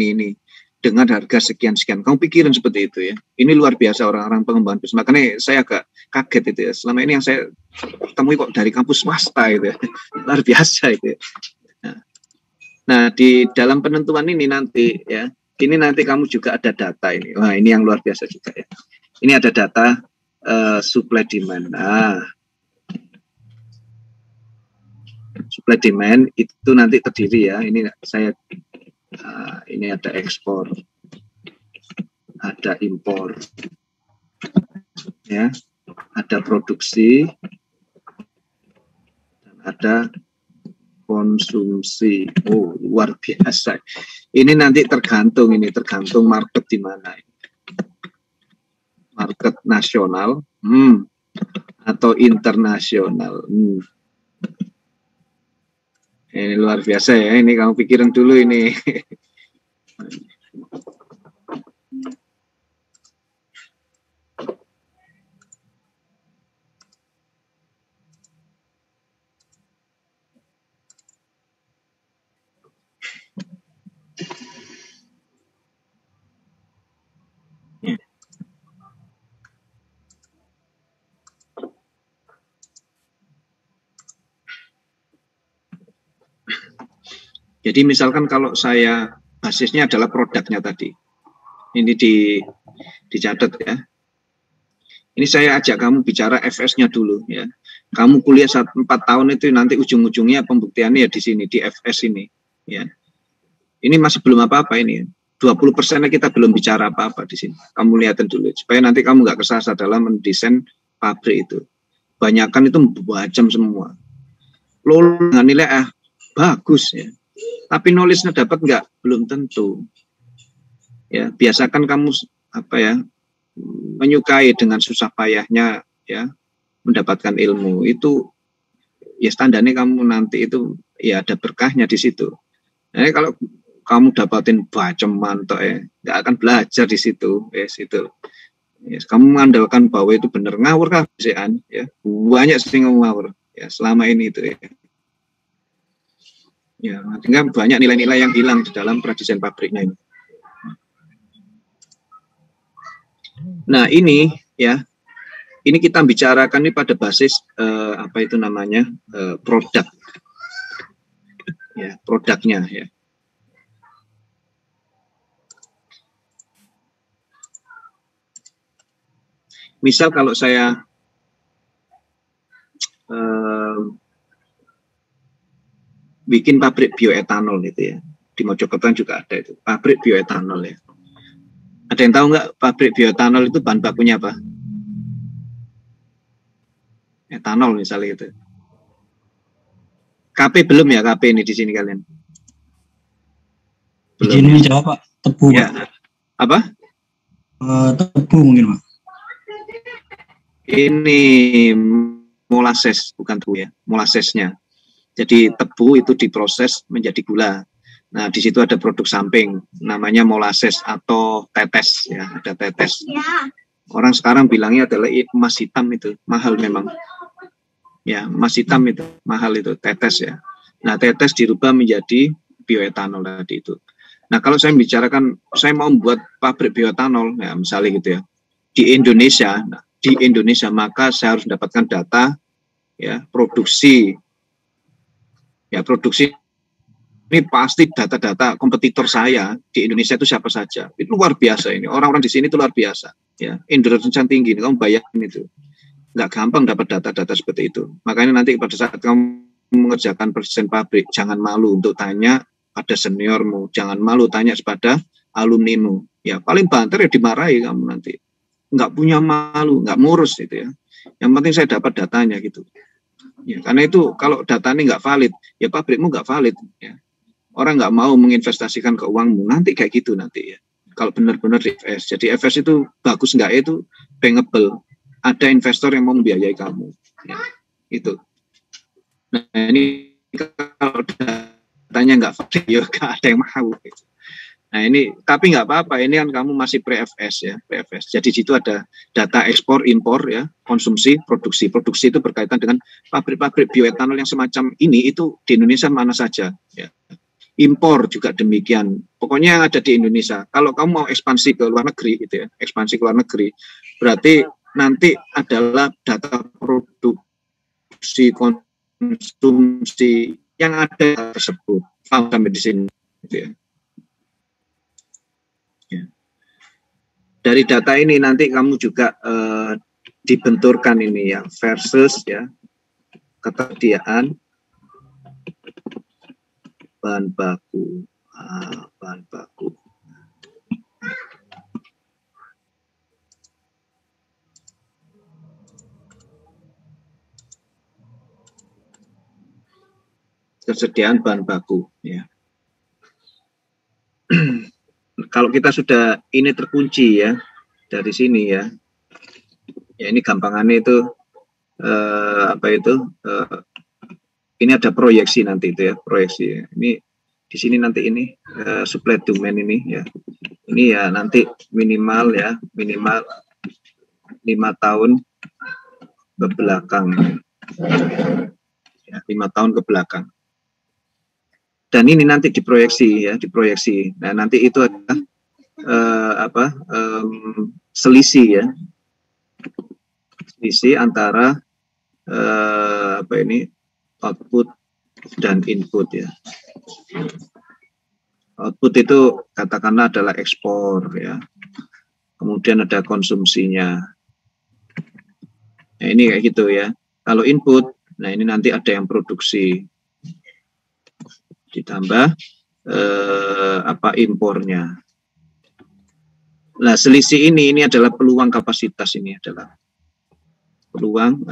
Dengan harga sekian-sekian. Kamu pikirin seperti itu ya. Ini luar biasa orang-orang pengembangan bisnis. Makanya saya agak kaget itu ya. Selama ini yang saya temui kok dari kampus swasta itu ya. Luar biasa itu ya. Nah di dalam penentuan ini nanti ya. Ini nanti kamu juga ada data ini. Wah ini yang luar biasa juga ya. Ini ada data supply demand. Nah, supply demand itu nanti terdiri ya. Ini saya ini ada ekspor, ada impor, ya, ada produksi, dan ada konsumsi. Oh luar biasa. Ini nanti tergantung market di mana. Market nasional atau internasional. Ini luar biasa ya. Ini kamu pikirin dulu ini. Jadi misalkan kalau saya basisnya adalah produknya tadi, ini dicatat ya. Ini saya ajak kamu bicara FS-nya dulu ya. Kamu kuliah 4 tahun itu nanti ujung-ujungnya pembuktiannya ya di sini di FS ini ya. Ini masih belum apa-apa ini. 20%-nya kita belum bicara apa-apa di sini. Kamu lihatin dulu supaya nanti kamu nggak kesasar dalam mendesain pabrik itu. Banyakan itu macam semua. Lo dengan nilai bagus ya. Tapi knowledge-nya dapat nggak? Belum tentu. Ya, biasakan kamu menyukai dengan susah payahnya ya mendapatkan ilmu itu ya standarnya kamu nanti itu ya ada berkahnya di situ. Nah, kalau kamu dapatin bacem mantok ya nggak akan belajar di situ situ. Ya, kamu mengandalkan bahwa itu benar ngawur kah ya banyak sering ngawur ya selama ini itu ya. Ya, sehingga banyak nilai-nilai yang hilang di dalam pradesain pabriknya ini. Nah ini ya, ini kita bicarakan ini pada basis produk, ya produknya ya. Misal kalau saya bikin pabrik bioetanol itu ya. Di Mojokerto juga ada itu, pabrik bioetanol ya. Ada yang tahu nggak pabrik bioetanol itu bahan bakunya apa? etanol misalnya itu. KP belum ya, KP ini di sini kalian? Belum. Ini jawab Pak, tebu Ya. Pak. Apa? Tebu mungkin Pak. Ini molasses, bukan tebu ya, molassesnya. Jadi tebu itu diproses menjadi gula. Nah, di situ ada produk samping, namanya molasses atau tetes ya, ada tetes. Orang sekarang bilangnya adalah emas hitam, itu mahal memang. Ya, emas hitam itu mahal, itu tetes ya. Nah, tetes dirubah menjadi bioetanol tadi itu. Nah, kalau saya bicarakan, saya mau membuat pabrik bioetanol, ya misalnya gitu ya, di Indonesia, maka saya harus mendapatkan data, ya produksi ini pasti data-data kompetitor saya di Indonesia itu siapa saja. Itu luar biasa ini. Orang-orang di sini itu luar biasa. Ya, endurance tinggi. Kamu bayangin itu. Nggak gampang dapat data-data seperti itu. Makanya nanti pada saat kamu mengerjakan persen pabrik, jangan malu untuk tanya pada seniormu. Jangan malu tanya kepada alumnimu. Ya, paling banter ya dimarahi kamu nanti. Nggak punya malu, nggak ngurus itu ya. Yang penting saya dapat datanya gitu. Ya, karena itu kalau data ini nggak valid, ya pabrikmu nggak valid. Ya. Orang nggak mau menginvestasikan ke uangmu, nanti kayak gitu nanti ya. Kalau benar-benar di FS, jadi FS itu bagus nggak itu bankable. Ada investor yang mau membiayai kamu, ya. Itu. Nah ini kalau datanya nggak valid, ya nggak ada yang mau. Gitu. Nah ini, tapi nggak apa-apa, ini kan kamu masih pre-FS ya, pre-FS. Jadi di situ ada data ekspor, impor ya, konsumsi, produksi. Produksi itu berkaitan dengan pabrik-pabrik bioetanol yang semacam ini itu di Indonesia mana saja ya. Impor juga demikian. Pokoknya yang ada di Indonesia. Kalau kamu mau ekspansi ke luar negeri gitu ya, ekspansi ke luar negeri, berarti nanti adalah data produksi, konsumsi yang ada tersebut. Sampai di sini gitu ya. Dari data ini nanti kamu juga dibenturkan ini ya, versus ya ketersediaan bahan baku. Bahan baku. Ketersediaan bahan baku ya. Kalau kita sudah ini terkunci ya dari sini ya, ya ini gampangannya itu ini ada proyeksi nanti itu ya, proyeksi. Ini di sini nanti ini supply domain ini ya, ini ya nanti minimal 5 tahun ke belakang ya, 5 tahun ke belakang. Dan ini nanti diproyeksi ya, diproyeksi. Nah nanti itu adalah selisih ya, selisih antara output dan input ya. Output itu katakanlah adalah ekspor ya, kemudian ada konsumsinya. Nah ini kayak gitu ya. Kalau input, nah ini nanti ada yang produksi, ditambah impornya. Nah selisih ini adalah peluang kapasitas, ini adalah peluang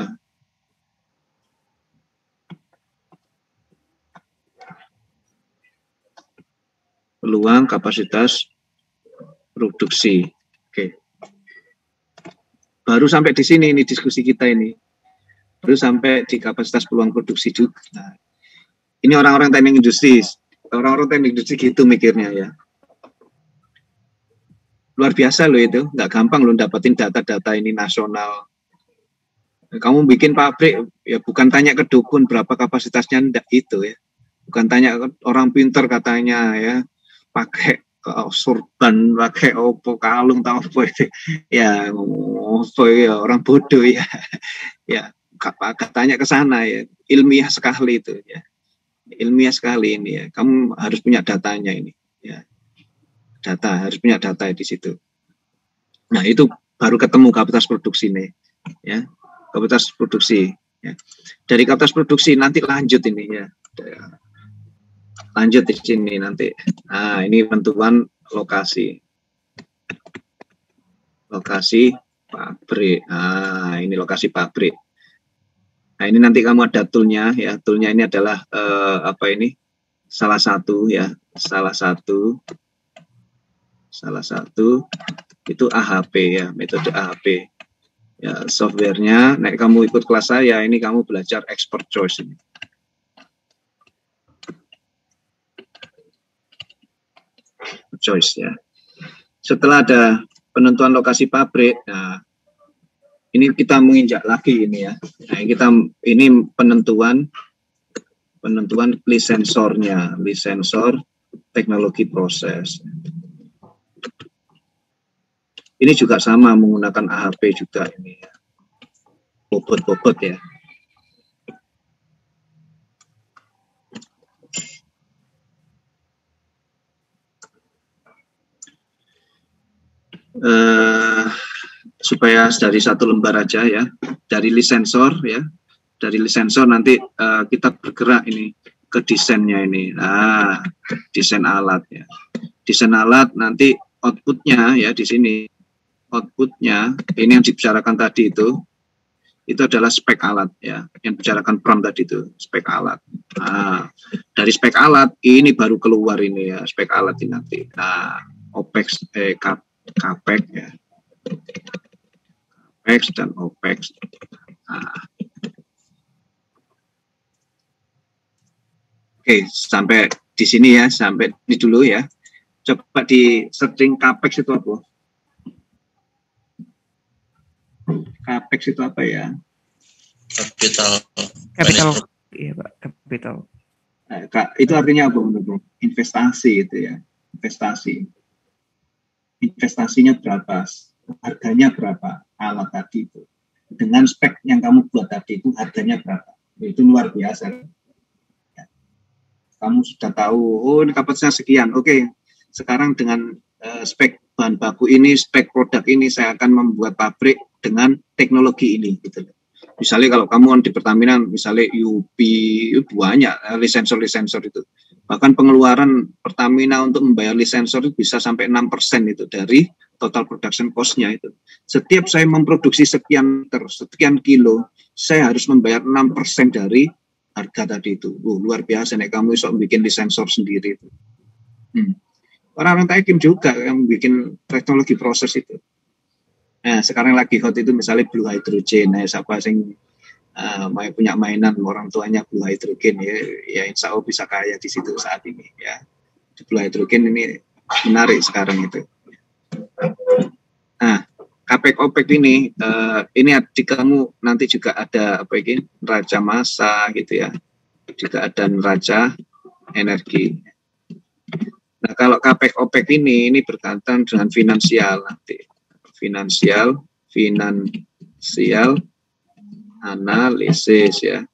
peluang kapasitas produksi. Oke. Baru sampai di sini ini diskusi kita ini. Baru sampai di kapasitas peluang produksi juga. Nah, ini orang-orang teknik industri. Orang-orang teknik industri gitu mikirnya ya. Luar biasa loh itu. Nggak gampang loh dapetin data-data ini nasional. Kamu bikin pabrik, ya bukan tanya ke dukun berapa kapasitasnya, enggak itu ya. Bukan tanya ke orang pinter katanya ya. Pakai sorban, pakai opo kalung, tahu apa itu. Ya, orang bodoh ya. Ya, katanya ke sana ya. Ilmiah sekali itu ya. Ilmiah sekali ini ya. Kamu harus punya datanya ini ya. Data, harus punya data di situ. Nah, itu baru ketemu kapasitas produksi nih ya. Kapasitas produksi ya. Dari kapasitas produksi nanti lanjut ini ya. Lanjut di sini nanti. Nah, ini penentuan lokasi. Lokasi pabrik. Nah, ini lokasi pabrik. Nah, ini nanti kamu ada toolnya ya. Toolnya ini adalah salah satu itu AHP ya, metode AHP. Ya, softwarenya. Nek kamu ikut kelas saya, ini kamu belajar expert choice ini. Choice ya. Setelah ada penentuan lokasi pabrik, nah ini kita menginjak lagi ini ya. Nah, ini penentuan lisensornya, lisensor teknologi proses. Ini juga sama menggunakan AHP juga ini ya. Bobot ya. Supaya dari satu lembar aja ya, dari lisensor ya, dari lisensor nanti kita bergerak ini ke desainnya ini. Nah, desain alat ya, desain alat nanti outputnya ya di sini, outputnya ini yang dibicarakan tadi itu adalah spek alat ya, yang bicarakan Pram tadi itu spek alat. Nah, dari spek alat ini baru keluar ini ya, spek alat ini nanti. Nah, OPEX CAPEX ya, CAPEX dan OPEX. Nah. Oke, sampai di sini ya, sampai ini dulu ya. Coba di searching CAPEX itu apa? CAPEX itu apa ya? Capital. Iya Pak, capital. Itu artinya apa menurutmu? Investasi itu ya, investasi. Investasinya berapa? Harganya berapa? Alat tadi itu. Dengan spek yang kamu buat tadi itu harganya berapa? Itu luar biasa. Ya. Kamu sudah tahu, oh ini kapasitasnya sekian. Oke, sekarang dengan spek bahan baku ini, spek produk ini, saya akan membuat pabrik dengan teknologi ini. Gitu. Misalnya kalau kamu di Pertamina, misalnya UP, banyak lisensor-lisensor itu. Bahkan pengeluaran Pertamina untuk membayar lisensor itu bisa sampai 6% itu dari total production cost-nya itu. Setiap saya memproduksi sekian kilo, saya harus membayar 6% dari harga tadi itu. Luar biasa nih kamu bisa bikin lisensor sendiri itu. Orang-orang Tekim juga yang bikin teknologi proses itu. Nah, sekarang lagi hot itu misalnya blue hydrogen. Nah, siapa sing punya mainan orang tuanya blue hydrogen ya insya Allah bisa kaya di situ saat ini ya. Di blue hydrogen ini menarik sekarang itu. Nah, CAPEX OPEX ini di kamu nanti juga ada apa ini neraca massa gitu ya. Juga ada neraca energi. Nah, kalau CAPEX OPEX ini berkaitan dengan finansial nanti. Finansial analisis ya.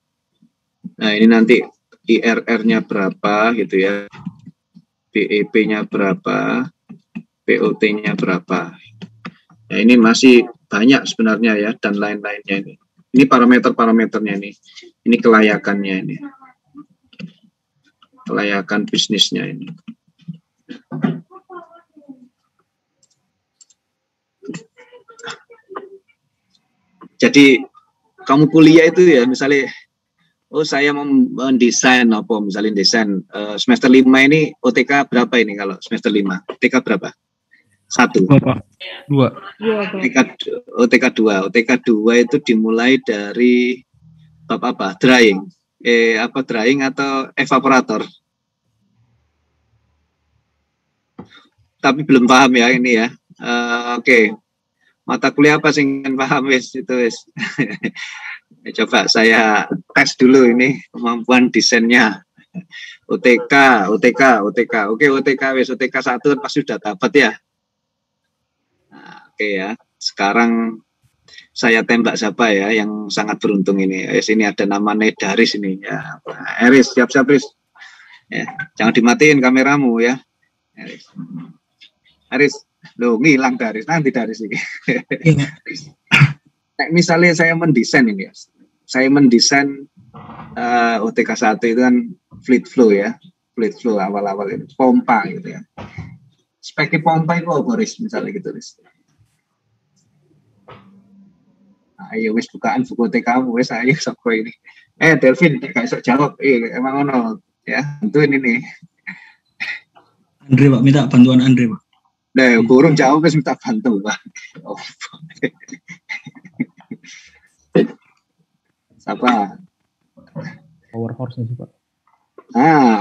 Nah, ini nanti IRR-nya berapa gitu ya. BEP-nya berapa, POT-nya berapa. Nah, ini masih banyak sebenarnya ya dan lain-lainnya ini. Ini parameter-parameternya ini. Ini kelayakannya ini. Kelayakan bisnisnya ini. Jadi kamu kuliah itu ya misalnya saya mau mendesain apa misalnya desain semester 5 ini OTK berapa ini kalau semester 5 OTK berapa? 1 2 OTK 2 itu dimulai dari bab apa? Drying drying atau evaporator, tapi belum paham ya ini ya. Oke. Mata kuliah apa sih ingin paham wis itu wis. Coba saya tes dulu ini kemampuan desainnya. OTK. Oke, OTK wis OTK 1 kan pasti sudah dapat ya. Nah, oke ya. Sekarang saya tembak siapa ya yang sangat beruntung ini. Ini ada namanya Daris ini ya. Eris, siap-siap Riz. Ya, jangan dimatiin kameramu ya. Aris, lo ngilang Daris, nanti Daris ini. Nah, misalnya saya mendesain ini ya, saya mendesain OTK 1 itu kan fluid flow ya, fluid flow awal-awal itu, pompa gitu ya. Speknya pompa itu apa Riz, misalnya gitu Riz. Nah, Ayo wis bukaan buku TK-mu wis ayo sapa ini. Delvin gak iso jawab. Emang ono ya. Tentu ini nih. Andre Pak, minta bantuan Andre Pak. Nah, burung jawab wis minta bantu, Pak. Oh. Siapa? Power horse sih Pak.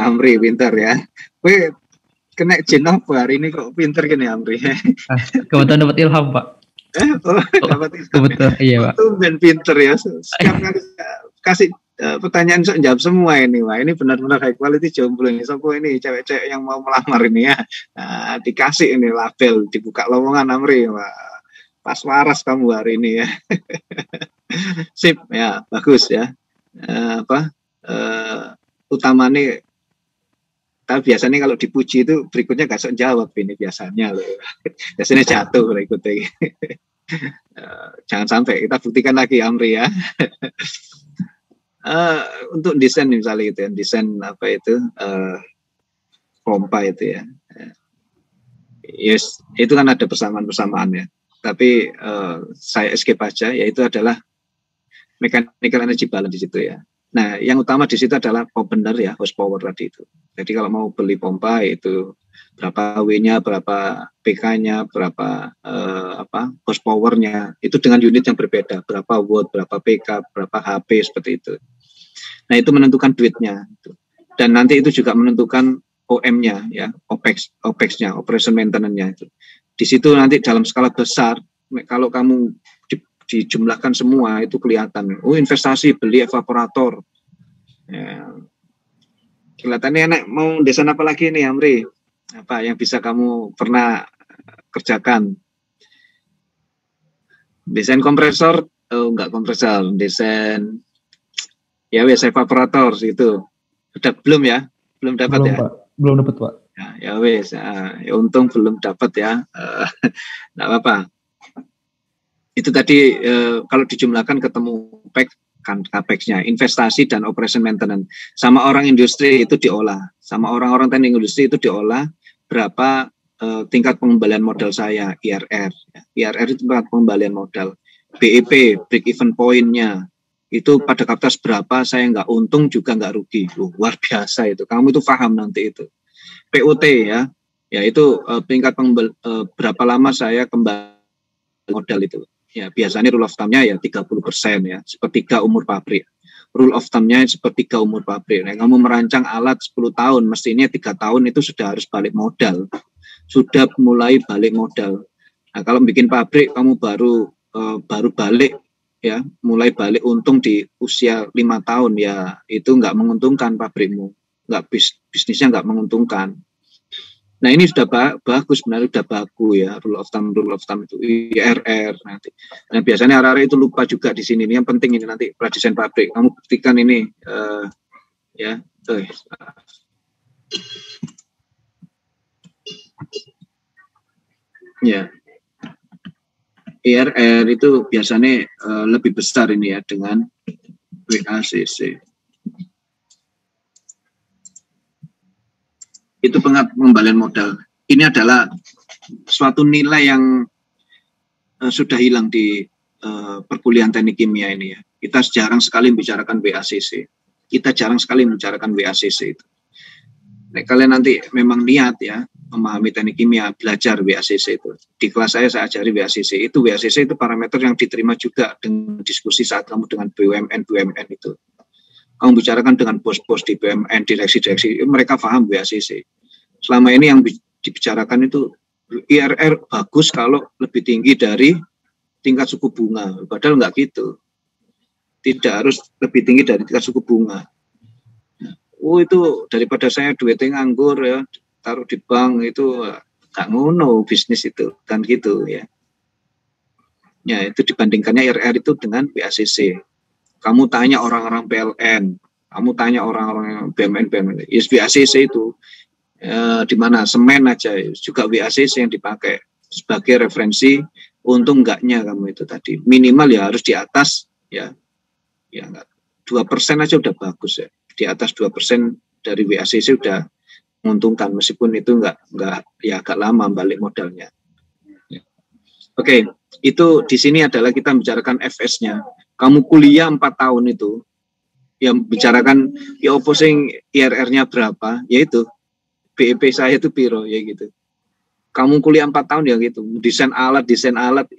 Amri pinter ya. Kowe kena jin apa hari ini kok pinter gini Amri? Kebetulan dapat ilham Pak. Dapat ilham. Kebetulan iya Pak. Itu pinter ya. Setiap kali kasih pertanyaan sok jawab semua ini. Wah, ini benar-benar high quality jomblo ini. Sopo ini cewek-cewek yang mau melamar ini ya. Nah, dikasih ini label, dibuka lowongan Amri. Wah, pas waras kamu hari ini ya. Sip ya, bagus ya. Utamanya tapi biasanya kalau dipuji itu berikutnya gak sok jawab ini biasanya loh. Biasanya jatuh berikutnya. Jangan sampai kita buktikan lagi Amri ya. Untuk desain misalnya itu ya, desain apa itu pompa itu ya. Yes, itu kan ada persamaan-persamaan ya. Tapi saya escape aja, yaitu adalah mechanical energy balance di situ ya. Nah, yang utama di situ adalah benar ya, horsepower tadi itu. Jadi kalau mau beli pompa itu berapa W-nya, berapa PK-nya, berapa horsepower-nya, itu dengan unit yang berbeda, berapa watt, berapa PK, berapa HP seperti itu. Nah, itu menentukan duitnya. Dan nanti itu juga menentukan OM-nya ya, OPEX-nya, operation maintenance-nya itu. Di situ nanti dalam skala besar, kalau kamu dijumlahkan semua itu kelihatan. Investasi beli evaporator. Ya. Kelihatannya enak. Mau desain apa lagi nih Amri? Apa yang bisa kamu pernah kerjakan? Desain kompresor? Oh, enggak kompresor. Desain ya wes evaporator itu. Sudah belum ya? Belum dapat ya? Pak. Belum dapat Pak. Ya wes. Ya untung belum dapat ya. Enggak apa-apa. Itu tadi kalau dijumlahkan ketemu capex-nya, investasi dan operation maintenance. Sama orang industri itu diolah, sama orang-orang teknik industri itu diolah berapa tingkat pengembalian modal saya, IRR. IRR itu tingkat pengembalian modal. BEP, break even point-nya, itu pada kapasitas berapa saya nggak untung juga nggak rugi. Luar biasa itu, kamu itu paham nanti itu. PUT ya itu tingkat berapa lama saya kembali modal itu. Ya, biasanya rule of thumb-nya ya 30% ya, sepertiga umur pabrik. Rule of thumb-nya sepertiga umur pabrik. Nah, kamu merancang alat 10 tahun, mestinya 3 tahun itu sudah harus balik modal. Sudah mulai balik modal. Nah, kalau bikin pabrik, kamu baru balik, ya, mulai balik untung di usia 5 tahun, ya, itu nggak menguntungkan pabrikmu. Bisnisnya nggak menguntungkan. Nah ini sudah bagus, sebenarnya sudah bagus ya rule of thumb itu IRR nanti. Nah biasanya arah-arah itu lupa juga di sini. Ini yang penting ini nanti pradesain pabrik. Kamu buktikan ini ya. Ya. IRR itu biasanya lebih besar ini ya dengan WACC. Itu pengembalian modal. Ini adalah suatu nilai yang sudah hilang di perkuliahan teknik kimia ini ya. Kita jarang sekali membicarakan WACC. Kita jarang sekali membicarakan WACC itu. Nah, kalian nanti memang niat ya memahami teknik kimia, belajar WACC itu. Di kelas saya ajari WACC. Itu WACC itu parameter yang diterima juga dengan diskusi saat kamu dengan BUMN itu. Kamu bicarakan dengan bos-bos di BUMN, direksi-direksi, mereka paham WACC. Selama ini yang dibicarakan itu IRR bagus kalau lebih tinggi dari tingkat suku bunga. Padahal enggak gitu. Tidak harus lebih tinggi dari tingkat suku bunga. Itu daripada saya duitnya nganggur ya, taruh di bank itu enggak ngono bisnis itu. Kan gitu ya. Ya itu dibandingkannya IRR itu dengan WACC. Kamu tanya orang-orang PLN, kamu tanya orang-orang BUMN, yes, WACC itu di mana semen aja juga WACC yang dipakai sebagai referensi untung enggaknya kamu itu tadi. Minimal ya harus di atas ya 2% aja udah bagus ya. Di atas 2% dari WACC udah menguntungkan meskipun itu enggak ya agak lama balik modalnya. Oke, Itu di sini adalah kita bicarakan FS-nya. Kamu kuliah 4 tahun itu, yang bicarakan ya opo sing IRR-nya berapa, yaitu BEP saya itu piro, ya gitu. Kamu kuliah 4 tahun ya gitu, desain alat,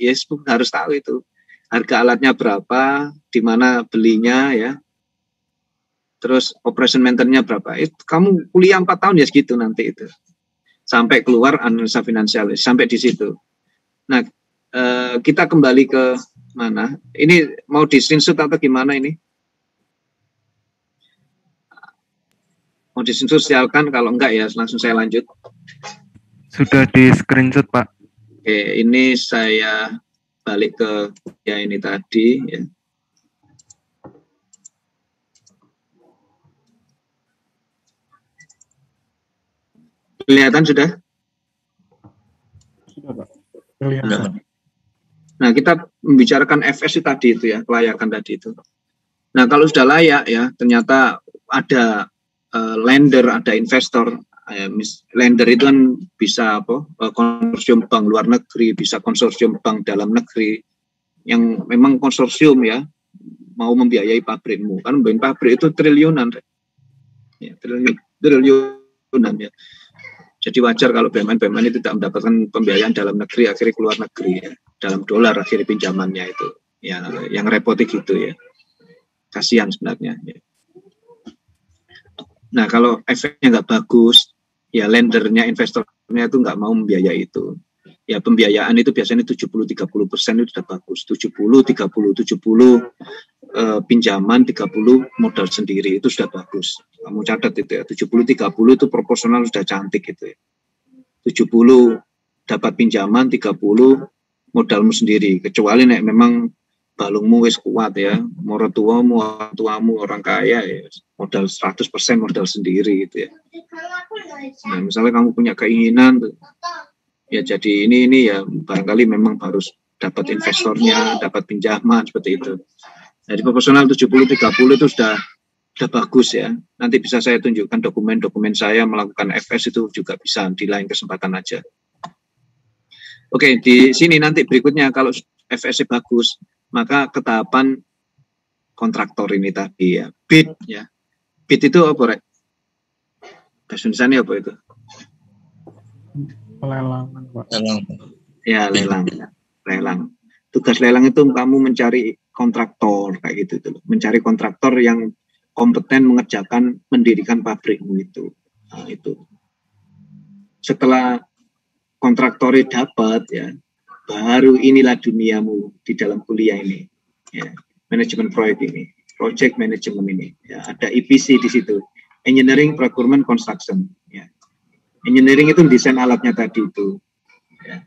yes harus tahu itu. Harga alatnya berapa, di mana belinya ya. Terus operation maintenance-nya berapa. Kamu kuliah 4 tahun ya segitu nanti itu. Sampai keluar analisa finansialis, sampai di situ. Nah, kita kembali ke mana? Ini mau di screenshot atau gimana ini? Mau di screenshot silakan, kalau enggak ya langsung saya lanjut. Sudah di screenshot, Pak. Oke, ini saya balik ke ya ini tadi ya. Kelihatan sudah? Sudah, Pak. Kelihatan. Nah, kita membicarakan FS tadi itu ya, kelayakan tadi itu. Nah, kalau sudah layak ya, ternyata ada lender, ada investor. Lender itu kan bisa konsorsium bank luar negeri, bisa konsorsium bank dalam negeri, yang memang konsorsium ya, mau membiayai pabrikmu. Kan membiayai pabrik itu triliunan. Ya, triliunan ya. Jadi wajar kalau BUMN itu tidak mendapatkan pembiayaan dalam negeri, akhirnya keluar negeri ya. Dalam dolar akhirnya pinjamannya itu. Ya, yang repotnya gitu ya. Kasihan sebenarnya. Ya. Nah, kalau efeknya nggak bagus, ya lendernya, investornya itu nggak mau membiayai itu. Ya pembiayaan itu biasanya 70-30% itu sudah bagus. 70-30, 70 pinjaman, 30 modal sendiri itu sudah bagus. Kamu catat itu ya, 70-30 itu proporsional sudah cantik gitu ya. 70 dapat pinjaman, 30 modalmu sendiri. Kecuali nek memang balungmu wis kuat ya, tuamu orang kaya ya, modal 100% modal sendiri gitu ya. Nah, misalnya kamu punya keinginan ya jadi ini ya barangkali memang harus dapat investornya, dapat pinjaman seperti itu. Jadi proporsional 70-30 itu sudah bagus ya. Nanti bisa saya tunjukkan dokumen-dokumen saya melakukan FS itu juga bisa di lain kesempatan aja. Oke, di sini nanti berikutnya kalau FS bagus, maka ketahapan kontraktor ini tadi ya. Bid ya. Bid itu apa, Rek? Bahasa Indonesia apa itu? Pelelangan, Pak. Ya, lelang. Lelang. Tugas lelang itu kamu mencari kontraktor kayak gitu tuh. Mencari kontraktor yang kompeten mengerjakan mendirikan pabrikmu itu. Nah, itu. Setelah kontraktornya dapat ya, baru inilah duniamu di dalam kuliah ini. Ya, manajemen proyek ini, project management ini. Ya, ada EPC di situ. Engineering, Procurement, Construction. Ya. Engineering itu desain alatnya tadi itu. Ya.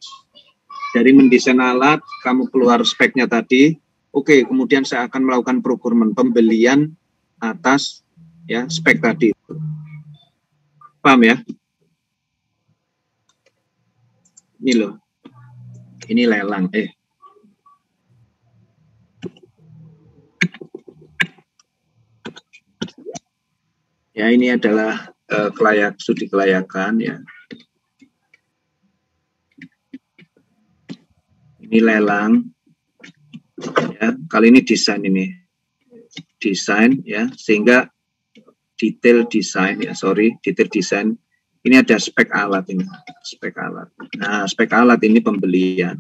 Dari mendesain alat, kamu keluar speknya tadi. Oke, kemudian saya akan melakukan procurement, pembelian atas ya spek tadi itu. Paham ya? Ini loh. Ini lelang. Ya, ini adalah studi kelayakan ya. Ini lelang. Ya, kali ini desain ini. Desain ya, sehingga detail desain ya, detail desain. Ini ada spek alat ini, spek alat. Nah, spek alat ini pembelian.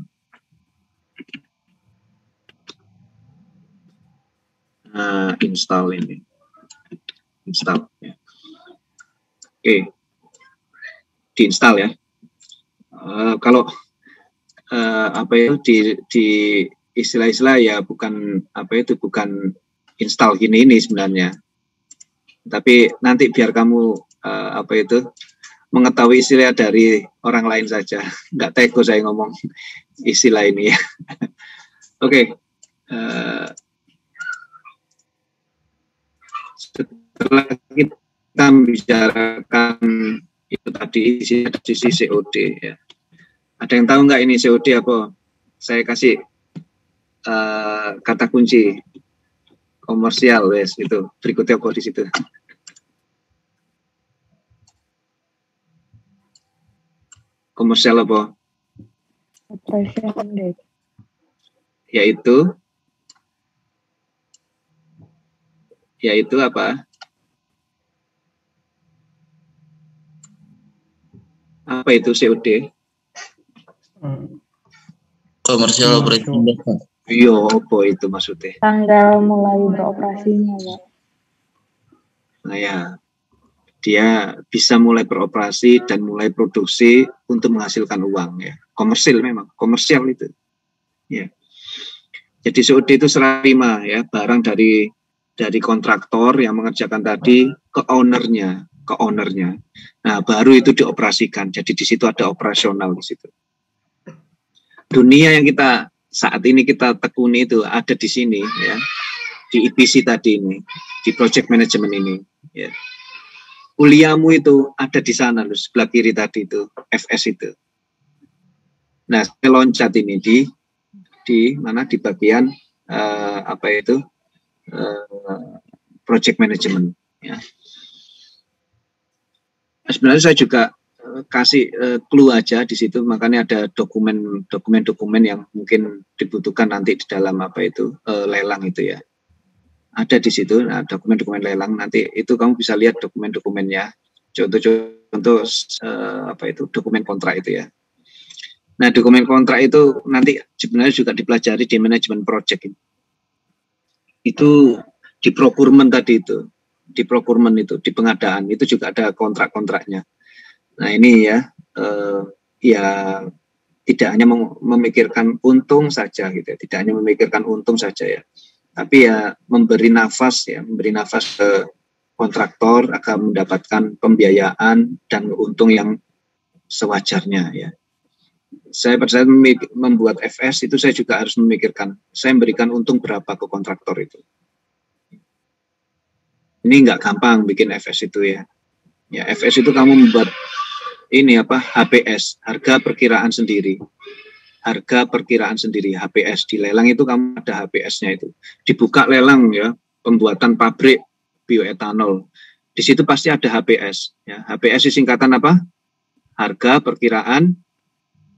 Nah, install ini. Install ya. Oke. Diinstal ya. Kalau apa itu di istilah-istilah ya bukan bukan install ini sebenarnya. Tapi nanti biar kamu mengetahui istilah dari orang lain saja. Nggak teko saya ngomong istilah ini ya. Oke. Setelah kita membicarakan itu tadi sisi COD ya. Ada yang tahu nggak ini COD apa? Saya kasih kata kunci komersial wes itu. Berikutnya apa di situ? Komersial apa? Operation date. yaitu apa? Apa itu COD? Commercial Operating Date, Pak. Iya, apa itu maksudnya? Tanggal mulai beroperasinya, Pak. Nah ya, dia bisa mulai beroperasi dan mulai produksi untuk menghasilkan uang ya. Komersil memang, komersial itu. Ya. Jadi COD itu serah terima ya, barang dari kontraktor yang mengerjakan tadi ke ownernya. Nah, baru itu dioperasikan. Jadi di situ ada operasional di situ. Dunia yang kita saat ini kita tekuni itu ada di sini ya. Di EPC tadi ini, di project management ini ya. Kuliahmu itu ada di sana loh, sebelah kiri tadi itu, FS itu. Nah, saya loncat ini di mana di bagian project management ya. Sebenarnya saya juga kasih clue aja di situ, makanya ada dokumen-dokumen yang mungkin dibutuhkan nanti di dalam lelang itu ya. Ada di situ, nah, dokumen-dokumen lelang nanti itu kamu bisa lihat dokumen-dokumennya. Contoh dokumen kontrak itu ya. Nah, dokumen kontrak itu nanti sebenarnya juga dipelajari di manajemen project ini. Itu di procurement tadi itu. Di procurement itu, di pengadaan itu juga ada kontrak-kontraknya. Nah ini ya, tidak hanya memikirkan untung saja gitu, tidak hanya memikirkan untung saja ya, tapi ya memberi nafas ke kontraktor agar mendapatkan pembiayaan dan untung yang sewajarnya ya. Saya pada saat membuat FS itu saya juga harus memikirkan, saya memberikan untung berapa ke kontraktor itu. Ini nggak gampang bikin FS itu ya. Ya FS itu kamu membuat HPS, harga perkiraan sendiri. Harga perkiraan sendiri, HPS. Di lelang itu kamu ada HPS-nya itu. Dibuka lelang ya, pembuatan pabrik bioetanol. Di situ pasti ada HPS. Ya. HPS singkatan apa? Harga perkiraan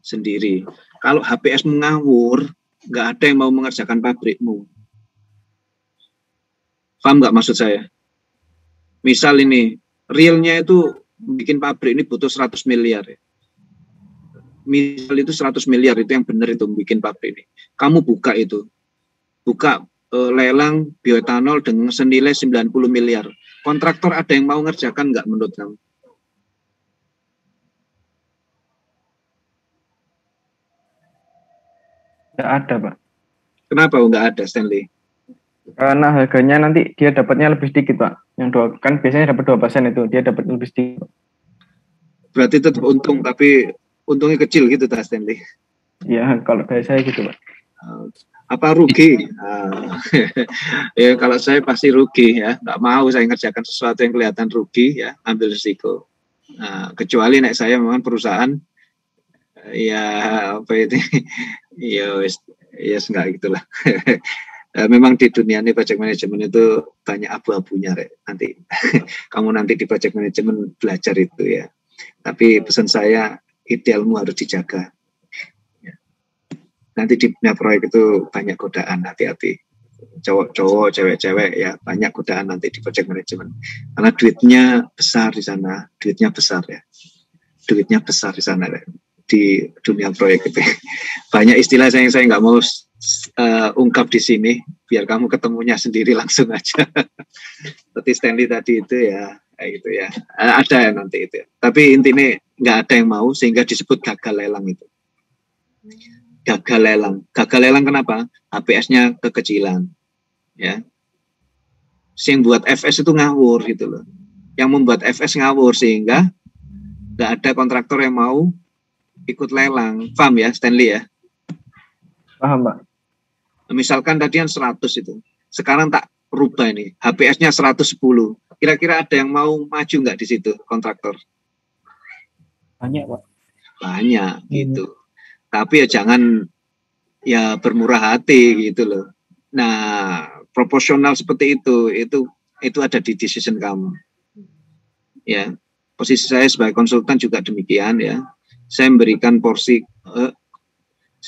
sendiri. Kalau HPS mengawur, nggak ada yang mau mengerjakan pabrikmu. Paham nggak maksud saya? Misal ini, realnya itu bikin pabrik ini butuh 100 miliar. Ya. Misal itu 100 miliar, itu yang benar itu bikin pabrik ini. Kamu buka lelang bioetanol dengan senilai 90 miliar. Kontraktor ada yang mau ngerjakan nggak menurut kamu? Nggak ada, Pak. Kenapa nggak ada, Stanley? Karena harganya nanti dia dapatnya lebih sedikit, Pak. Kan biasanya dapat 2% itu, dia dapat lebih sedikit. Berarti tetap untung, tapi untungnya kecil gitu, tak Stanley? Ya, kalau kayak saya gitu, Pak. Apa rugi? Ya, kalau saya pasti rugi ya. Nggak mau saya ngerjakan sesuatu yang kelihatan rugi ya, ambil risiko. Kecuali saya memang perusahaan ya enggak gitulah. Memang di dunia ini project management itu banyak abu-abunya, nanti kamu nanti di project management belajar itu ya. Tapi pesan saya, idealmu harus dijaga. Ya. Nanti di dunia proyek itu banyak godaan, hati-hati. Cowok-cowok, cewek-cewek ya, banyak godaan nanti di project management. Karena duitnya besar di sana, duitnya besar ya. Duitnya besar di sana ya. Di dunia proyek itu. Banyak istilah yang saya nggak mau ungkap di sini, biar kamu ketemunya sendiri langsung aja. Seperti Stanley tadi itu ya, kayak gitu ya. Ada ya nanti itu. Tapi intinya nggak ada yang mau sehingga disebut gagal lelang itu. Gagal lelang kenapa? HPS-nya kekecilan, ya. Yang buat FS itu ngawur gitu loh. Yang membuat FS ngawur sehingga nggak ada kontraktor yang mau ikut lelang. Paham ya, Stanley ya? Paham, Pak. Misalkan tadi yang 100 itu. Sekarang tak rubah ini. HPS-nya 110. Kira-kira ada yang mau maju nggak di situ, kontraktor? Banyak, Pak. Banyak, gitu. Tapi ya jangan ya bermurah hati gitu loh. Nah, proporsional seperti itu ada di decision kamu. Ya, posisi saya sebagai konsultan juga demikian ya. Saya memberikan porsi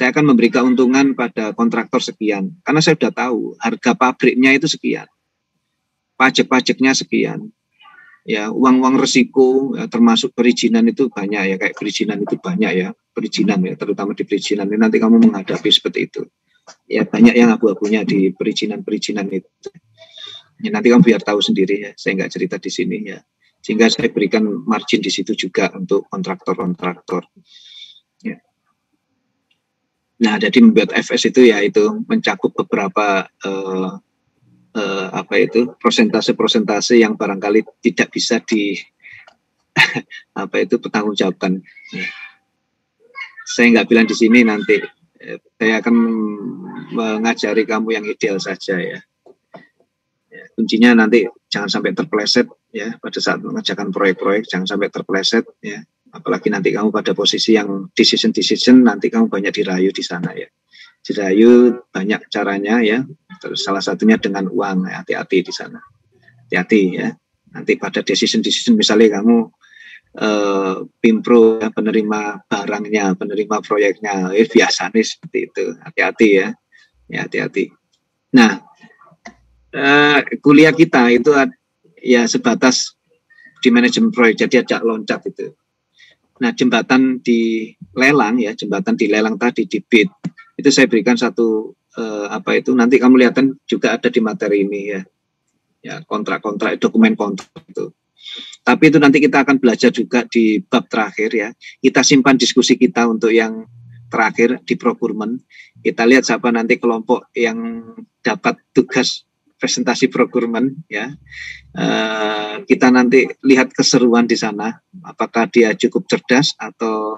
saya akan memberi keuntungan pada kontraktor sekian. Karena saya sudah tahu harga pabriknya itu sekian. Pajak-pajaknya sekian. Ya, uang-uang resiko ya, termasuk perizinan itu banyak ya, kayak perizinan itu banyak ya, perizinan ya, terutama di perizinan ini nanti kamu menghadapi seperti itu. Ya, banyak yang abu-abunya di perizinan itu. Ya, nanti kamu biar tahu sendiri ya, saya nggak cerita di sini ya. Sehingga saya berikan margin di situ juga untuk kontraktor-kontraktor. Ya. Nah, jadi membuat FS itu ya itu mencakup beberapa prosentase yang barangkali tidak bisa di bertanggungjawabkan. Saya nggak bilang di sini nanti. Saya akan mengajari kamu yang ideal saja ya. Kuncinya nanti jangan sampai terpeleset ya pada saat mengerjakan proyek-proyek, jangan sampai terpeleset ya. Apalagi nanti kamu pada posisi yang decision nanti kamu banyak dirayu di sana ya. Dirayu banyak caranya ya. Terus salah satunya dengan uang, ya, hati-hati di sana. Hati-hati ya. Nanti pada decision misalnya kamu pimpro ya, penerima barangnya, penerima proyeknya, biasa nih seperti itu. Hati-hati ya. Ya hati-hati. Nah, kuliah kita itu ya sebatas di manajemen proyek, jadi ada loncat itu. Nah, jembatan di lelang tadi di bid itu saya berikan satu nanti kamu lihat juga ada di materi ini ya kontrak-kontrak, dokumen kontrak itu. Tapi itu nanti kita akan belajar juga di bab terakhir ya. Kita simpan diskusi kita untuk yang terakhir di procurement. Kita lihat siapa nanti kelompok yang dapat tugas presentasi procurement ya. Kita nanti lihat keseruan di sana, apakah dia cukup cerdas atau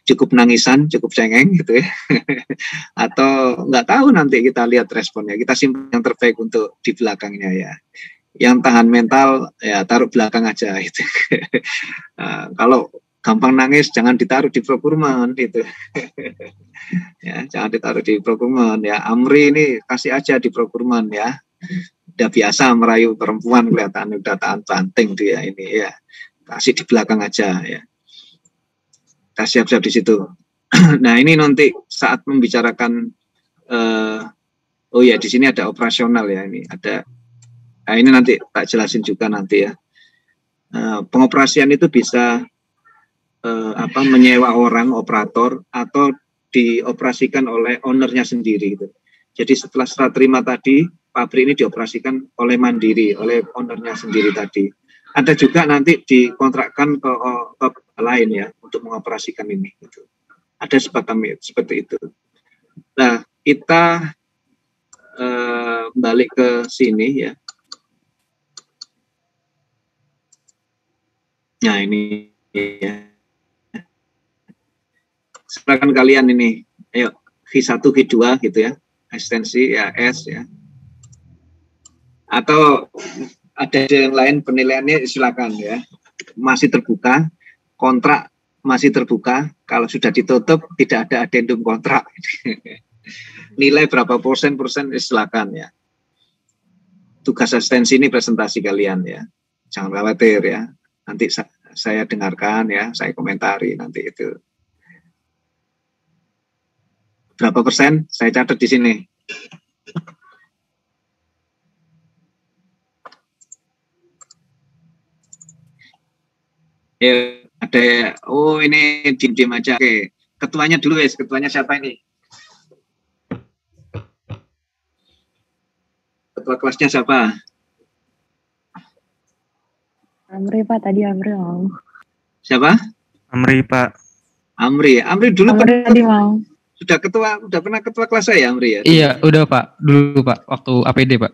cukup nangisan, cukup cengeng gitu ya. Atau nggak tahu, nanti kita lihat responnya. Kita simpan yang terbaik untuk di belakangnya ya. Yang tahan mental ya taruh belakang aja gitu. Kalau gampang nangis jangan ditaruh di procurement gitu. Ya, jangan ditaruh di procurement ya. Amri ini kasih aja di procurement ya. Udah biasa merayu perempuan, kelihatan udah tahan banting dia ini ya. Kasih di belakang aja ya. Kita siap-siap di situ. Nah, ini nanti saat membicarakan di sini ada operasional ya, ini ada. Nah, ini nanti tak jelasin juga nanti ya. Pengoperasian itu bisa menyewa orang operator atau dioperasikan oleh ownernya sendiri gitu. Jadi setelah serah terima tadi, pabrik ini dioperasikan oleh mandiri, oleh ownernya sendiri tadi. Ada juga nanti dikontrakkan ke lain ya untuk mengoperasikan ini. Gitu. Ada seperti itu. Nah, kita balik ke sini ya. Nah, ini ya. Silakan kalian ini. Ayo, G1, G2 gitu ya. Ekstensi ya S ya. Atau ada yang lain penilaiannya silakan ya. Masih terbuka, kontrak masih terbuka. Kalau sudah ditutup tidak ada addendum kontrak. Nilai berapa persen silakan ya. Tugas asistensi ini presentasi kalian ya. Jangan khawatir ya. Nanti saya dengarkan ya, saya komentari nanti itu. Berapa persen? Saya catat di sini. Ya, ada. Oh, ini diem aja. Oke, ketuanya dulu ya. Ketuanya siapa ini? Ketua kelasnya siapa? Amri Pak, tadi Amri mau. Siapa? Amri Pak. Amri dulu. Amri tadi mau. Udah pernah ketua kelas saya Amri ya? Iya, udah Pak. Dulu Pak, waktu APD Pak.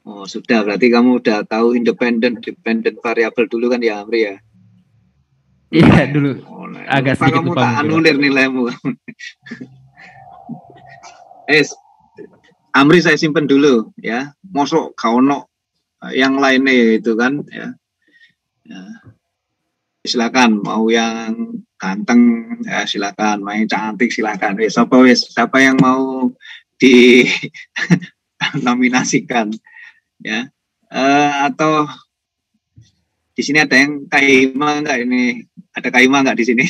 Oh, sudah. Berarti kamu udah tahu independent variabel dulu kan ya Amri ya? Iya, dulu. Agak sedikit kamu lupa. Tak anulir nilaimu. Amri saya simpen dulu ya. Mosok kaono yang lainnya itu kan ya. Silakan, mau yang ganteng ya silakan, mau yang cantik silakan. Siapa yang mau di nominasikan ya. Atau di sini ada yang Kaima enggak ini? Ada Kaima enggak di sini?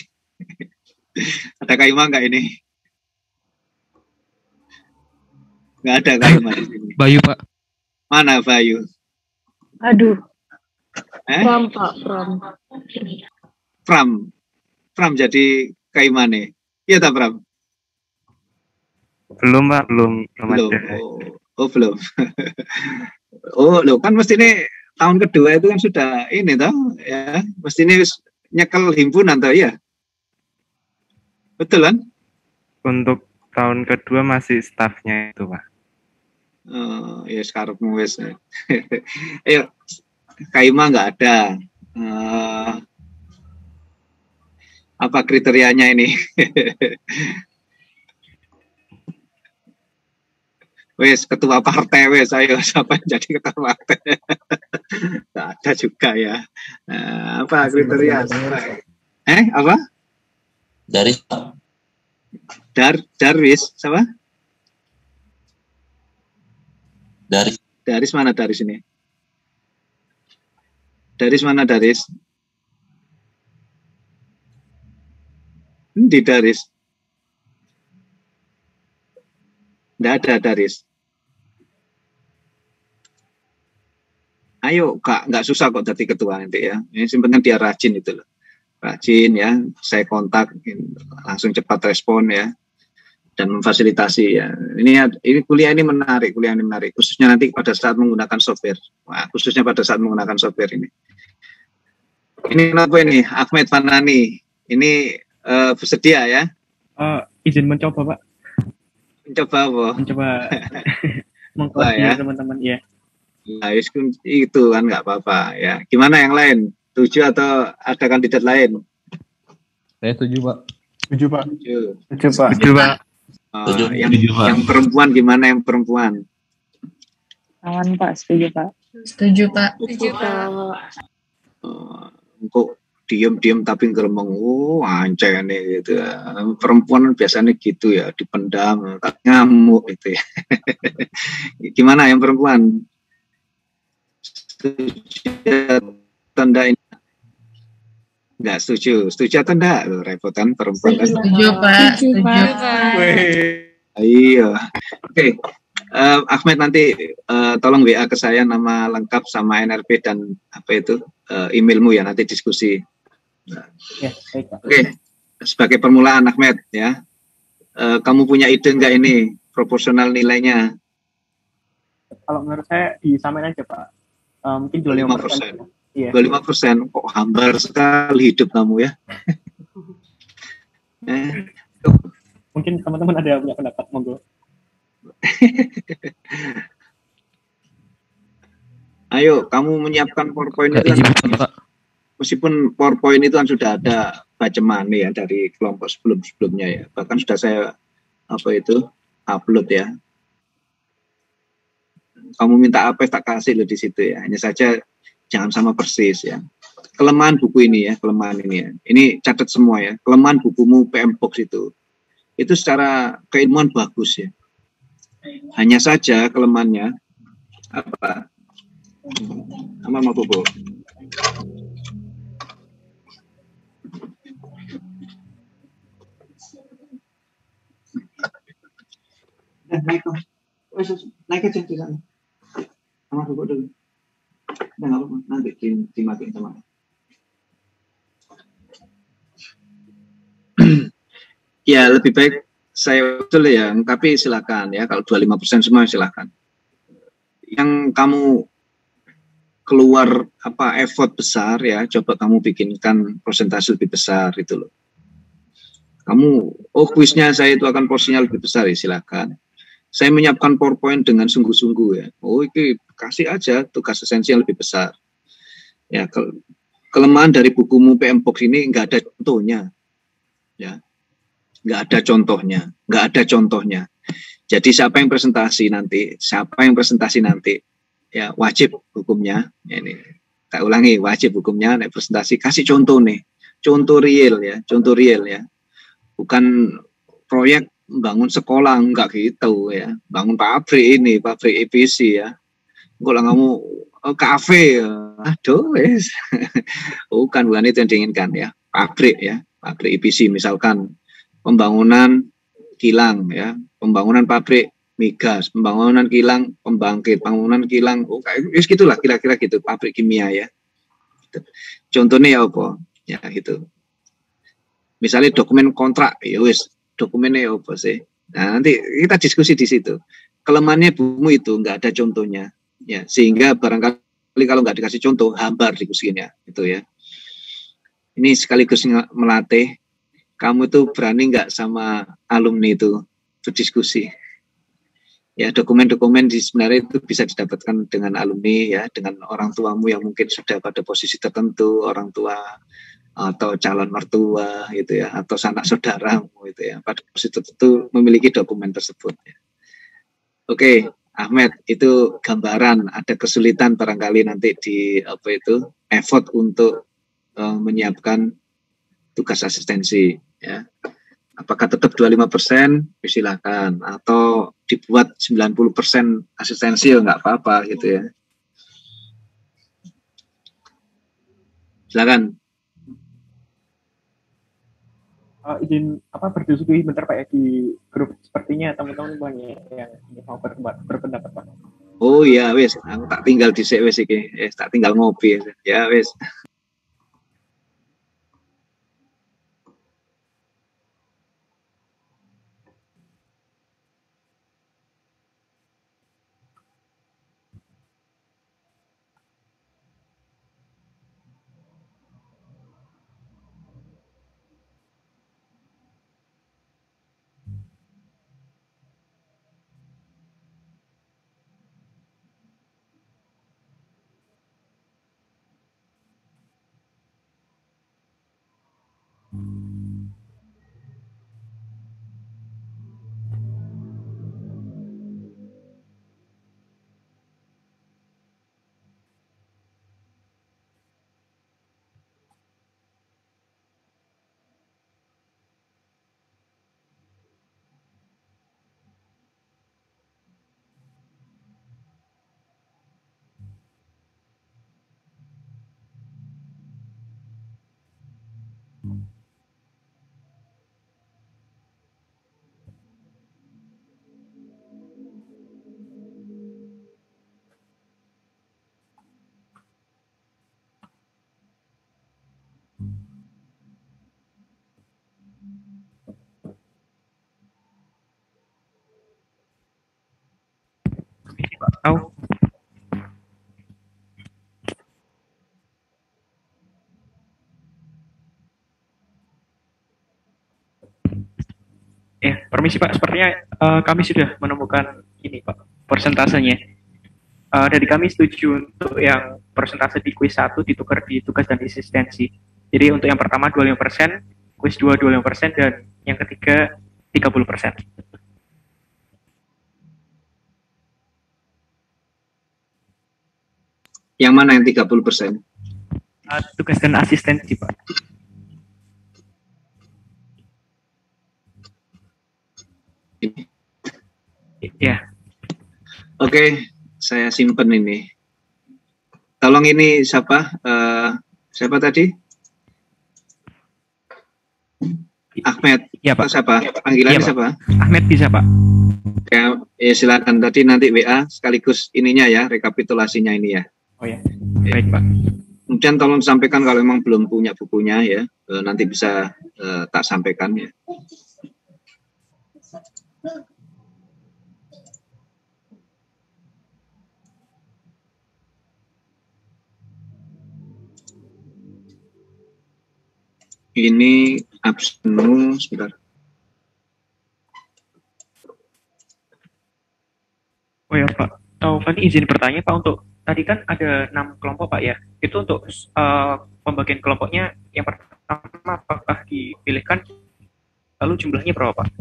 Ada Kaima enggak ini? Nggak ada Kaima di sini. Bayu Pak. Mana Bayu? Aduh, Eh? Pram Pak, Pram. Pram jadi Kaima nih. Iya tak Pram? Belum Pak, belum Belum. ada. Oh belum. Oh lo kan mesti ini tahun kedua itu kan sudah ini toh ya. Mesti ini nyekel himpunan toh ya. Betul kan? Untuk tahun kedua masih staffnya itu Pak. Ya sekarang wes. Ayo, Kaima nggak ada. Apa kriterianya ini? Wes ketua partai wes, ayo siapa yang jadi ketua partai? Nggak ada juga ya. Apa kriteria? Apa? Dari Darwis, siapa? Daris Mana Daris ini? Daris mana Daris? Di Daris. Nggak ada Daris. Ayo, nggak susah kok jadi ketua nanti ya. Ini penting dia rajin itu loh. Rajin ya, saya kontak langsung cepat respon ya dan memfasilitasi ya. Ini kuliah ini menarik, khususnya nanti pada saat menggunakan software. Wah, khususnya pada saat menggunakan software ini. Ini apa ini? Ahmed Fanani. Ini bersedia ya? Izin mencoba Pak. Mencoba apa? Mencoba mengkoordinir ya teman-teman ya. Nah, itu kan nggak apa-apa ya. Gimana yang lain? Setuju atau ada kandidat lain? Saya setuju Pak. Setuju Pak. Setuju Pak. Setuju Pak. Yang perempuan gimana yang perempuan? Aman Pak, setuju Pak. Setuju Pak. Kok diem tapi ngeremeng, ancai nih gitu. Perempuan biasanya gitu ya, dipendam, tak ngamuk gitu ya. Gimana yang perempuan? Setuju tanda ini? Nggak setuju. Setuju atau enggak? Repotan perempuan. Setuju Pak. Setuju Pak. Iya. Oke. Ahmed nanti tolong WA ke saya nama lengkap sama NRP dan apa itu emailmu ya, nanti diskusi. Ya, baik Pak. Oke. Sebagai permulaan Ahmed ya. Kamu punya ide nggak ini proporsional nilainya? Kalau menurut saya disamain aja Pak. Mungkin 25%. Iya. 25%. Kok hambar sekali hidup kamu ya. Mungkin teman-teman ada yang punya pendapat, monggo. Ayo, kamu menyiapkan PowerPoint itu kan, meskipun PowerPoint itu kan sudah ada baceman ya dari kelompok sebelumnya ya. Bahkan sudah saya upload ya. Kamu minta apa tak kasih loh di situ ya. Hanya saja jangan sama persis ya. Kelemahan buku ini ya, kelemahan ini ya. Ini catat semua ya. Kelemahan bukumu PM Box itu secara keilmuan bagus ya. Hanya saja kelemahannya apa? Sama mau bobo. Naik aja di sana. Sama bobo dulu. Nggak apa-apa, nanti dimatiin sama. Ya lebih baik saya usul ya, tapi silakan ya, kalau 25% semua silakan. Yang kamu keluar effort besar ya, coba kamu bikinkan persentase lebih besar itu loh. Kamu, kuisnya saya itu akan porsinya lebih besar ya, silakan. Saya menyiapkan PowerPoint dengan sungguh-sungguh ya. Ini kasih aja tugas esensi yang lebih besar. Ya, kelemahan dari bukumu PM Box ini nggak ada contohnya. Ya. Nggak ada contohnya. Jadi siapa yang presentasi nanti, ya wajib hukumnya. Ya, ini tak ulangi, wajib hukumnya nek presentasi kasih contoh nih, contoh real ya, bukan proyek bangun sekolah enggak gitu ya, bangun pabrik EPC ya, kalau kamu kafe, aduh wes, bukan itu yang diinginkan ya, pabrik EPC misalkan. Pembangunan kilang ya, pembangunan pabrik migas, pembangunan kilang pembangkit, pembangunan kilang, kayak gitulah kira-kira gitu, pabrik kimia ya. Contohnya ya apa? Ya gitu. Misalnya dokumen kontrak, ya wis dokumennya ya apa sih? Nah, nanti kita diskusi di situ. Kelemahannya bumu itu nggak ada contohnya, ya sehingga barangkali kalau nggak dikasih contoh hambar diskusinya, itu ya. Ini sekaligus melatih kamu itu berani nggak sama alumni itu berdiskusi. Ya, dokumen-dokumen sebenarnya itu bisa didapatkan dengan alumni ya, dengan orang tuamu yang mungkin sudah pada posisi tertentu, orang tua atau calon mertua gitu ya, atau sanak saudaramu gitu ya, pada posisi tertentu memiliki dokumen tersebut. Ya. Oke, Ahmed, itu gambaran ada kesulitan barangkali nanti di apa itu effort untuk menyiapkan tugas asistensi ya. Apakah tetap 25%? Silakan. Atau dibuat 90% asistensi ya nggak apa-apa gitu ya. Silakan. Izin berdiskusi bentar Pak ya di grup, sepertinya teman-teman banyak yang mau berpendapat Pak. Oh iya wes, aku tak tinggal di wes iki. Tak tinggal ngopi ya wes. Tahu. Permisi Pak, sepertinya kami sudah menemukan ini Pak, persentasenya. Dari kami setuju untuk yang persentase di kuis 1 ditukar di tugas dan asistensi. Jadi untuk yang pertama 25%, kuis 2 25%, dan yang ketiga 30%. Yang mana yang 30%? Tugas dan asistensi, Pak. Ya. Oke, saya simpen ini. Tolong ini siapa? Siapa tadi? Ahmed. Iya, Pak. Siapa? Panggilannya ya, siapa? Ahmed bisa, Pak. Ya, silakan tadi nanti WA sekaligus ininya ya, rekapitulasinya ini ya. Oh ya, baik Pak. Kemudian tolong sampaikan kalau memang belum punya bukunya ya, nanti bisa tak sampaikan ya. Ini absenmu sebentar. Oh ya Pak, Taufan izin bertanya Pak, untuk tadi kan ada 6 kelompok Pak ya, itu untuk pembagian kelompoknya yang pertama apakah dipilihkan, lalu jumlahnya berapa Pak?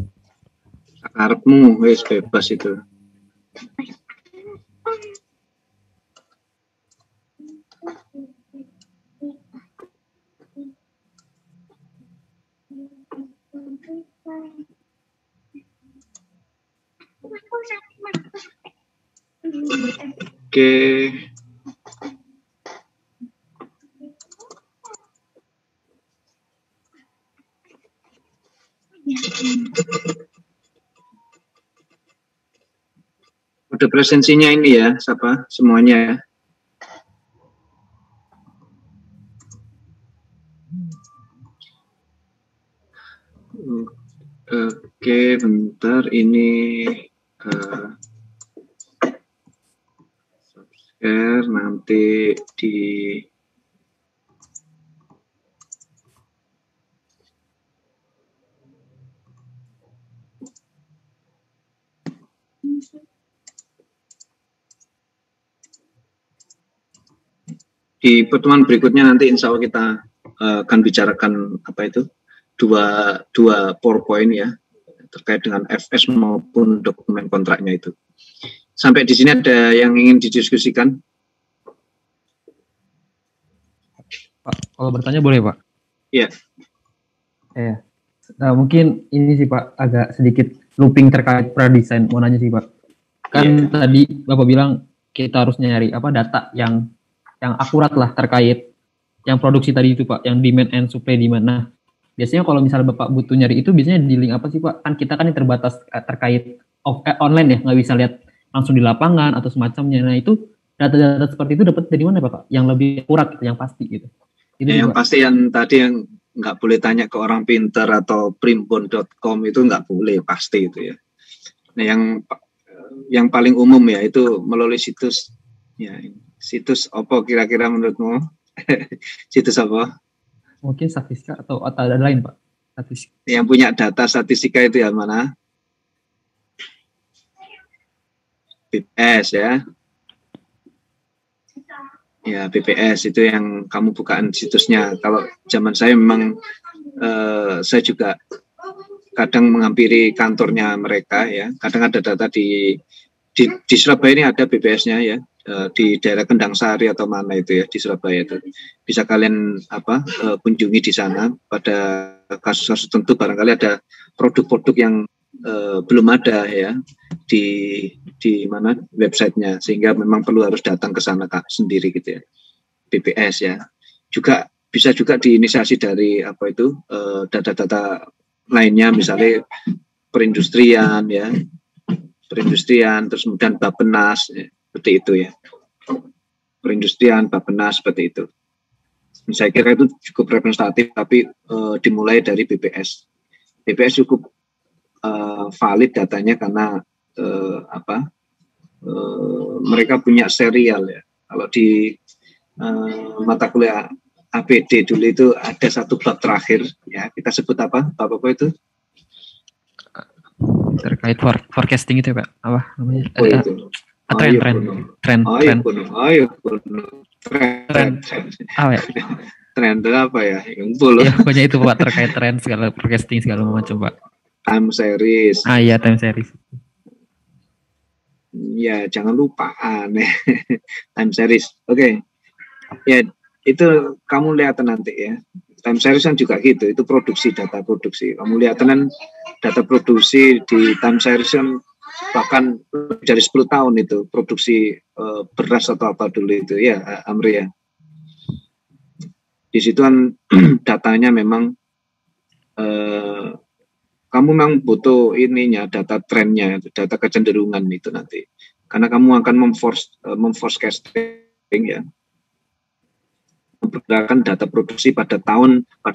Karepmu wis bebas itu. Oke. Kode presensinya ini ya, siapa semuanya ya. Oke, bentar ini share nanti di pertemuan berikutnya nanti insya Allah kita akan bicarakan apa itu dua PowerPoint ya terkait dengan FS maupun dokumen kontraknya itu. Sampai di sini ada yang ingin didiskusikan? Pak, kalau bertanya boleh Pak? Iya. Iya. Nah, mungkin ini sih Pak agak sedikit looping terkait pradesain. Mau nanya sih Pak. Kan tadi Bapak bilang kita harus nyari apa data yang akurat lah terkait yang produksi tadi itu Pak, yang demand and supply demand. Nah, biasanya kalau misalnya Bapak butuh nyari itu biasanya di link apa sih Pak? Kan kita kan yang terbatas terkait online ya, nggak bisa lihat langsung di lapangan atau semacamnya. Nah, itu data-data seperti itu dapat dari mana Pak? Yang lebih akurat gitu, yang pasti gitu. Itu yang Pak. Pasti yang tadi yang nggak boleh tanya ke orang pinter atau primbon.com itu nggak boleh pasti itu ya. Nah, yang paling umum ya itu melalui situs ya. Situs apa kira-kira menurutmu? Situs apa? Mungkin statistika atau ada lain Pak? Statistika. Yang punya data statistika itu yang mana? BPS ya. Ya BPS itu yang kamu bukaan situsnya. Kalau zaman saya memang saya juga kadang menghampiri kantornya mereka ya. Kadang ada data di Surabaya ini ada BPS-nya ya. Di daerah Kendang Sari atau mana itu ya di Surabaya itu bisa kalian kunjungi di sana. Pada kasus-kasus tertentu barangkali ada produk-produk yang belum ada ya di mana websitenya, sehingga memang perlu harus datang ke sana sendiri gitu ya. BPS ya juga bisa juga diinisiasi dari apa itu data-data lainnya, misalnya perindustrian ya, terus kemudian Bappenas ya. Seperti itu ya, perindustrian, Bappenas seperti itu. Saya kira itu cukup representatif, tapi dimulai dari BPS. BPS cukup valid datanya karena mereka punya serial ya. Kalau di mata kuliah APD dulu itu ada satu bab terakhir ya, kita sebut apa? Bab apa itu? Terkait forecasting itu ya Pak? Apa namanya? Oh, itu. Tren. Apa ya? Tren apa ya? Ya, pokoknya itu Pak, terkait tren segala forecasting segala macam Pak. Time series. Iya, time series. Ya, jangan lupa aneh. Time series. Oke. Ya, itu kamu lihat nanti ya. Time series kan juga gitu, itu produksi, data produksi. Kamu lihat kan data produksi di time series kan bahkan lebih dari 10 tahun itu produksi beras atau apa dulu itu ya Amri ya. Di situ kan datanya memang kamu memang butuh ininya, data trennya, data kecenderungan itu nanti. Karena kamu akan memforecasting ya. Memperkirakan data produksi pada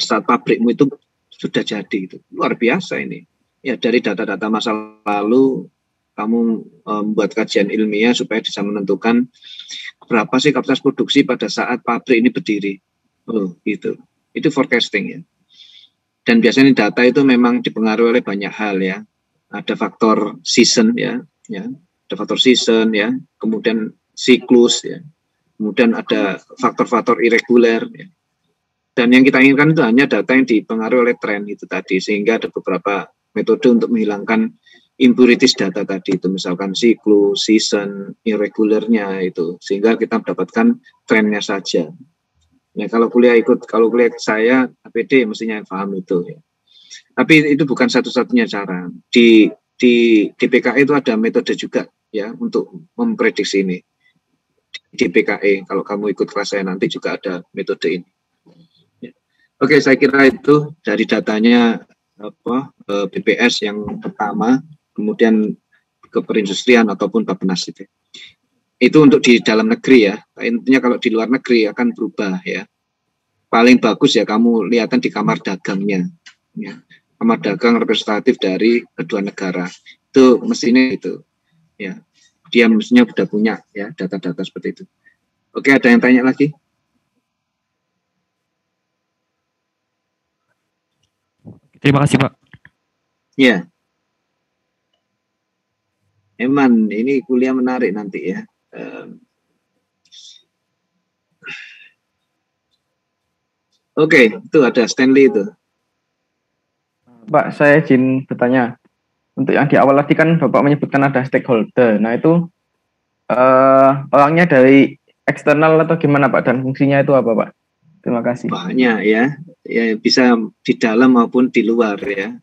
saat pabrikmu itu sudah jadi itu. Luar biasa ini. Ya dari data-data masa lalu kamu membuat kajian ilmiah supaya bisa menentukan berapa sih kapasitas produksi pada saat pabrik ini berdiri. Oh, gitu. Itu forecasting ya. Dan biasanya data itu memang dipengaruhi oleh banyak hal ya. Ada faktor season ya. Ada faktor season ya. Kemudian siklus ya. Kemudian ada faktor-faktor irregular ya. Dan yang kita inginkan itu hanya data yang dipengaruhi oleh tren itu tadi, sehingga ada beberapa metode untuk menghilangkan impurities data tadi itu, misalkan siklus, season, irregularnya itu, sehingga kita mendapatkan trennya saja. Ya kalau kuliah saya APD mestinya paham itu ya. Tapi itu bukan satu-satunya cara. Di DPKE itu ada metode juga ya untuk memprediksi ini. Di DPKE kalau kamu ikut kelas saya nanti juga ada metode ini. Ya. Oke, saya kira itu dari datanya BPS yang pertama. Kemudian ke perindustrian ataupun Bappenas itu. Itu untuk di dalam negeri ya. Intinya kalau di luar negeri akan berubah ya. Paling bagus ya kamu lihatan di kamar dagangnya. Ya. Kamar dagang representatif dari kedua negara. Itu mestinya itu. Ya. Dia mestinya sudah punya ya data-data seperti itu. Oke, ada yang tanya lagi? Terima kasih, Pak. Ya. Emang ini kuliah menarik nanti ya. Oke, itu ada Stanley itu. Pak, saya izin bertanya. Untuk yang di awal tadi kan Bapak menyebutkan ada stakeholder. Nah itu orangnya dari eksternal atau gimana Pak? Dan fungsinya itu apa Pak? Terima kasih. Banyak ya, bisa di dalam maupun di luar ya.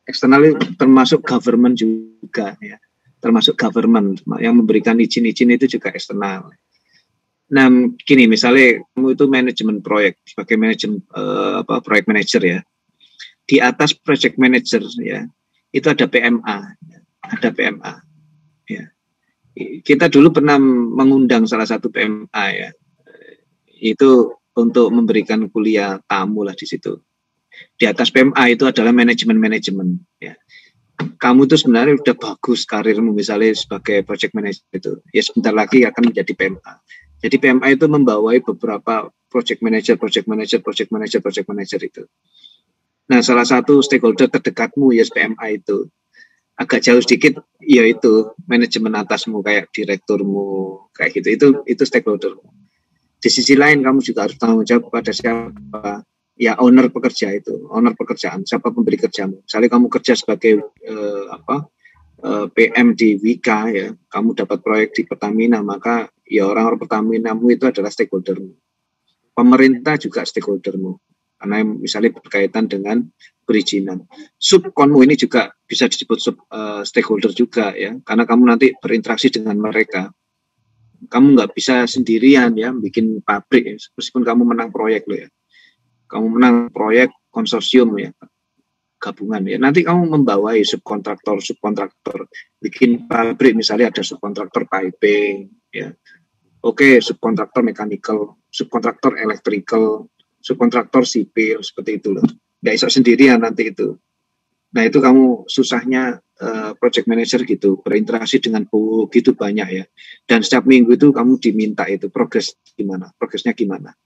Eksternal itu termasuk government juga ya. Termasuk government yang memberikan izin-izin itu juga eksternal. Nah, gini misalnya kamu itu manajemen proyek sebagai manajemen proyek manager ya. Di atas project manager ya, itu ada PMA, ada PMA. Ya. Kita dulu pernah mengundang salah satu PMA ya, itu untuk memberikan kuliah tamu lah di situ. Di atas PMA itu adalah manajemen ya. Kamu tuh sebenarnya udah bagus karirmu misalnya sebagai project manager itu, ya sebentar lagi akan menjadi PMA. Jadi PMA itu membawai beberapa project manager itu. Nah, salah satu stakeholder terdekatmu ya PMA itu agak jauh sedikit, yaitu manajemen atasmu kayak direkturmu kayak gitu. Itu stakeholder. Di sisi lain kamu juga harus tanggung jawab pada siapa, ya owner pekerjaan, siapa pemberi kerjamu. Misalnya kamu kerja sebagai PM di Wika ya, kamu dapat proyek di Pertamina, maka ya orang-orang Pertaminamu itu adalah stakeholdermu. Pemerintah juga stakeholdermu. Karena misalnya berkaitan dengan perizinan. Subkonmu ini juga bisa disebut stakeholder juga ya, karena kamu nanti berinteraksi dengan mereka. Kamu nggak bisa sendirian ya bikin pabrik ya, meskipun kamu menang proyek loh ya. Kamu menang proyek konsorsium ya, gabungan ya. Nanti kamu membawai subkontraktor bikin pabrik, misalnya ada subkontraktor piping ya. Oke, subkontraktor mechanical, subkontraktor electrical, subkontraktor sipil, seperti itu loh. Nggak bisa sendirian nanti itu. Nah itu kamu susahnya project manager gitu, berinteraksi dengan begitu banyak ya. Dan setiap minggu itu kamu diminta itu progresnya gimana.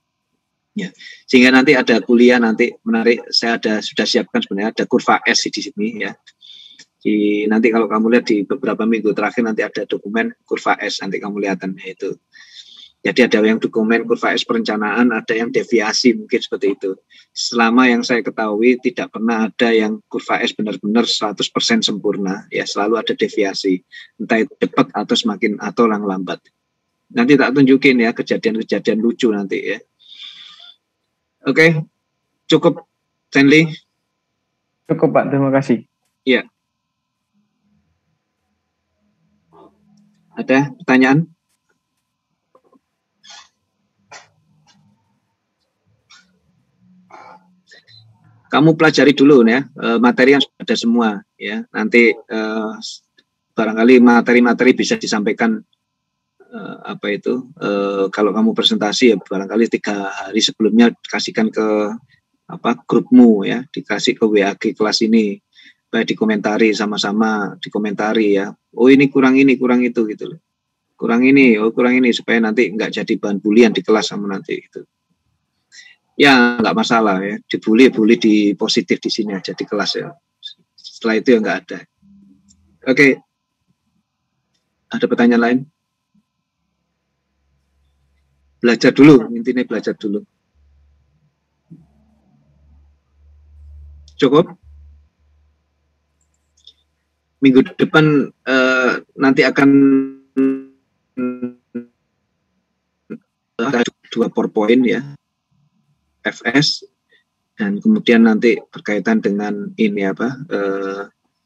Ya. Sehingga nanti ada kuliah nanti menarik, saya sudah siapkan sebenarnya ada kurva S di sini ya. Nanti kalau kamu lihat di beberapa minggu terakhir nanti ada dokumen kurva S, nanti kamu lihatan itu. Jadi ada yang dokumen kurva S perencanaan, ada yang deviasi mungkin seperti itu. Selama yang saya ketahui tidak pernah ada yang kurva S benar-benar 100% sempurna, ya selalu ada deviasi, entah itu cepat atau atau lambat. Nanti tak tunjukin ya kejadian-kejadian lucu nanti ya. Oke, cukup Stanley? Cukup Pak, terima kasih. Iya. Ada pertanyaan? Kamu pelajari dulu ya materi yang sudah ada semua ya. Nanti barangkali materi-materi bisa disampaikan kalau kamu presentasi ya barangkali 3 hari sebelumnya kasihkan ke grupmu ya, dikasih ke WAG kelas ini, baik dikomentari sama-sama dikomentari ya. Oh ini kurang itu gitu loh. Kurang ini supaya nanti nggak jadi bahan bulian di kelas sama nanti gitu. Ya nggak masalah ya, dibully di positif di sini aja di kelas ya. Setelah itu ya nggak ada. Oke. Ada pertanyaan lain? Belajar dulu, intinya belajar dulu. Cukup? Minggu depan nanti akan ada 2 PowerPoint ya. FS, dan kemudian nanti berkaitan dengan ini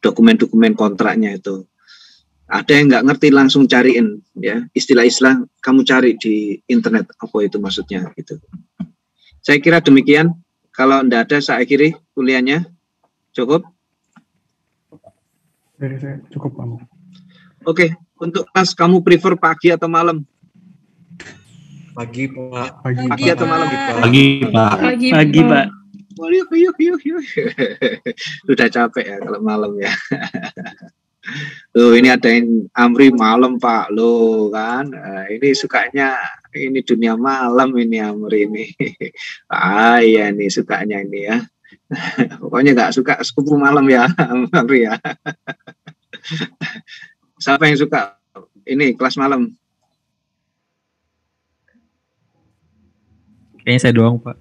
dokumen-dokumen kontraknya itu. Ada yang nggak ngerti langsung cariin ya, istilah-istilah kamu cari di internet apa itu maksudnya gitu. Saya kira demikian. Kalau tidak ada saya akhiri kuliahnya. Cukup? Dari saya cukup Pak. Oke, untuk kelas kamu prefer pagi atau malam? Pagi, Pak. Pagi atau malam? Pagi, Pak. Pagi, Pak. Oh, yuk. Sudah capek ya kalau malam ya. Loh, ini ada yang Amri malam Pak, loh kan. Ini sukanya ini dunia malam ini Amri ini. Iya nih sukanya ini ya. Pokoknya nggak suka sepupu malam ya Amri ya. Siapa yang suka ini kelas malam? Kayaknya saya doang, Pak.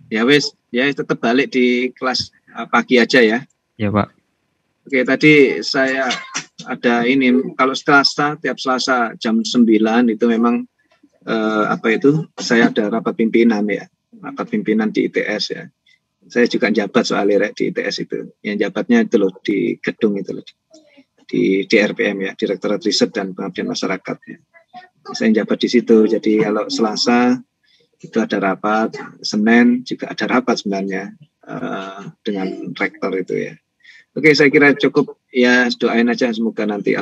Ya wis, ya tetap balik di kelas pagi aja ya. Ya, Pak. Oke, tadi saya ada ini, kalau Selasa, tiap Selasa jam 9 itu memang saya ada rapat pimpinan ya, rapat pimpinan di ITS ya. Saya juga jabat soalnya di ITS itu, yang jabatnya itu loh di gedung itu loh, di DRPM ya, Direktorat Riset dan Pengabdian Masyarakat ya. Saya jabat di situ, jadi kalau Selasa itu ada rapat, Senin juga ada rapat sebenarnya dengan rektor itu ya. Oke, saya kira cukup ya, doain aja semoga nanti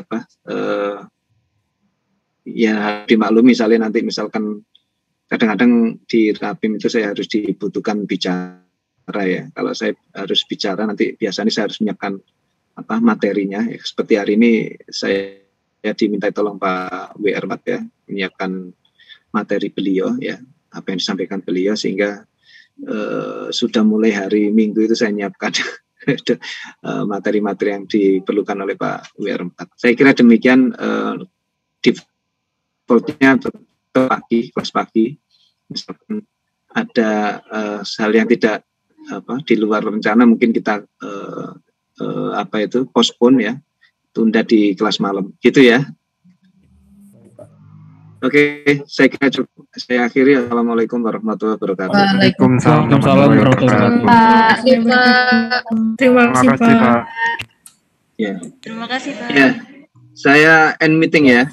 ya dimaklumi misalnya nanti misalkan kadang-kadang di Rapim itu saya harus dibutuhkan bicara ya. Kalau saya harus bicara nanti biasanya saya harus menyiapkan materinya ya. Seperti hari ini saya diminta tolong Pak WR4 ya menyiapkan materi beliau ya, apa yang disampaikan beliau sehingga sudah mulai hari Minggu itu saya menyiapkan materi-materi yang diperlukan oleh Pak WR4. Saya kira demikian defaultnya pagi, kelas pagi. Misalkan ada hal yang tidak di luar rencana mungkin kita postpone ya, tunda di kelas malam. Gitu ya. Oke, saya kira cukup. Saya akhiri. Assalamualaikum warahmatullahi wabarakatuh. Waalaikumsalam warahmatullahi wabarakatuh. Terima kasih, Pak. Ya. Terima kasih, Pak. Ya, saya end meeting ya.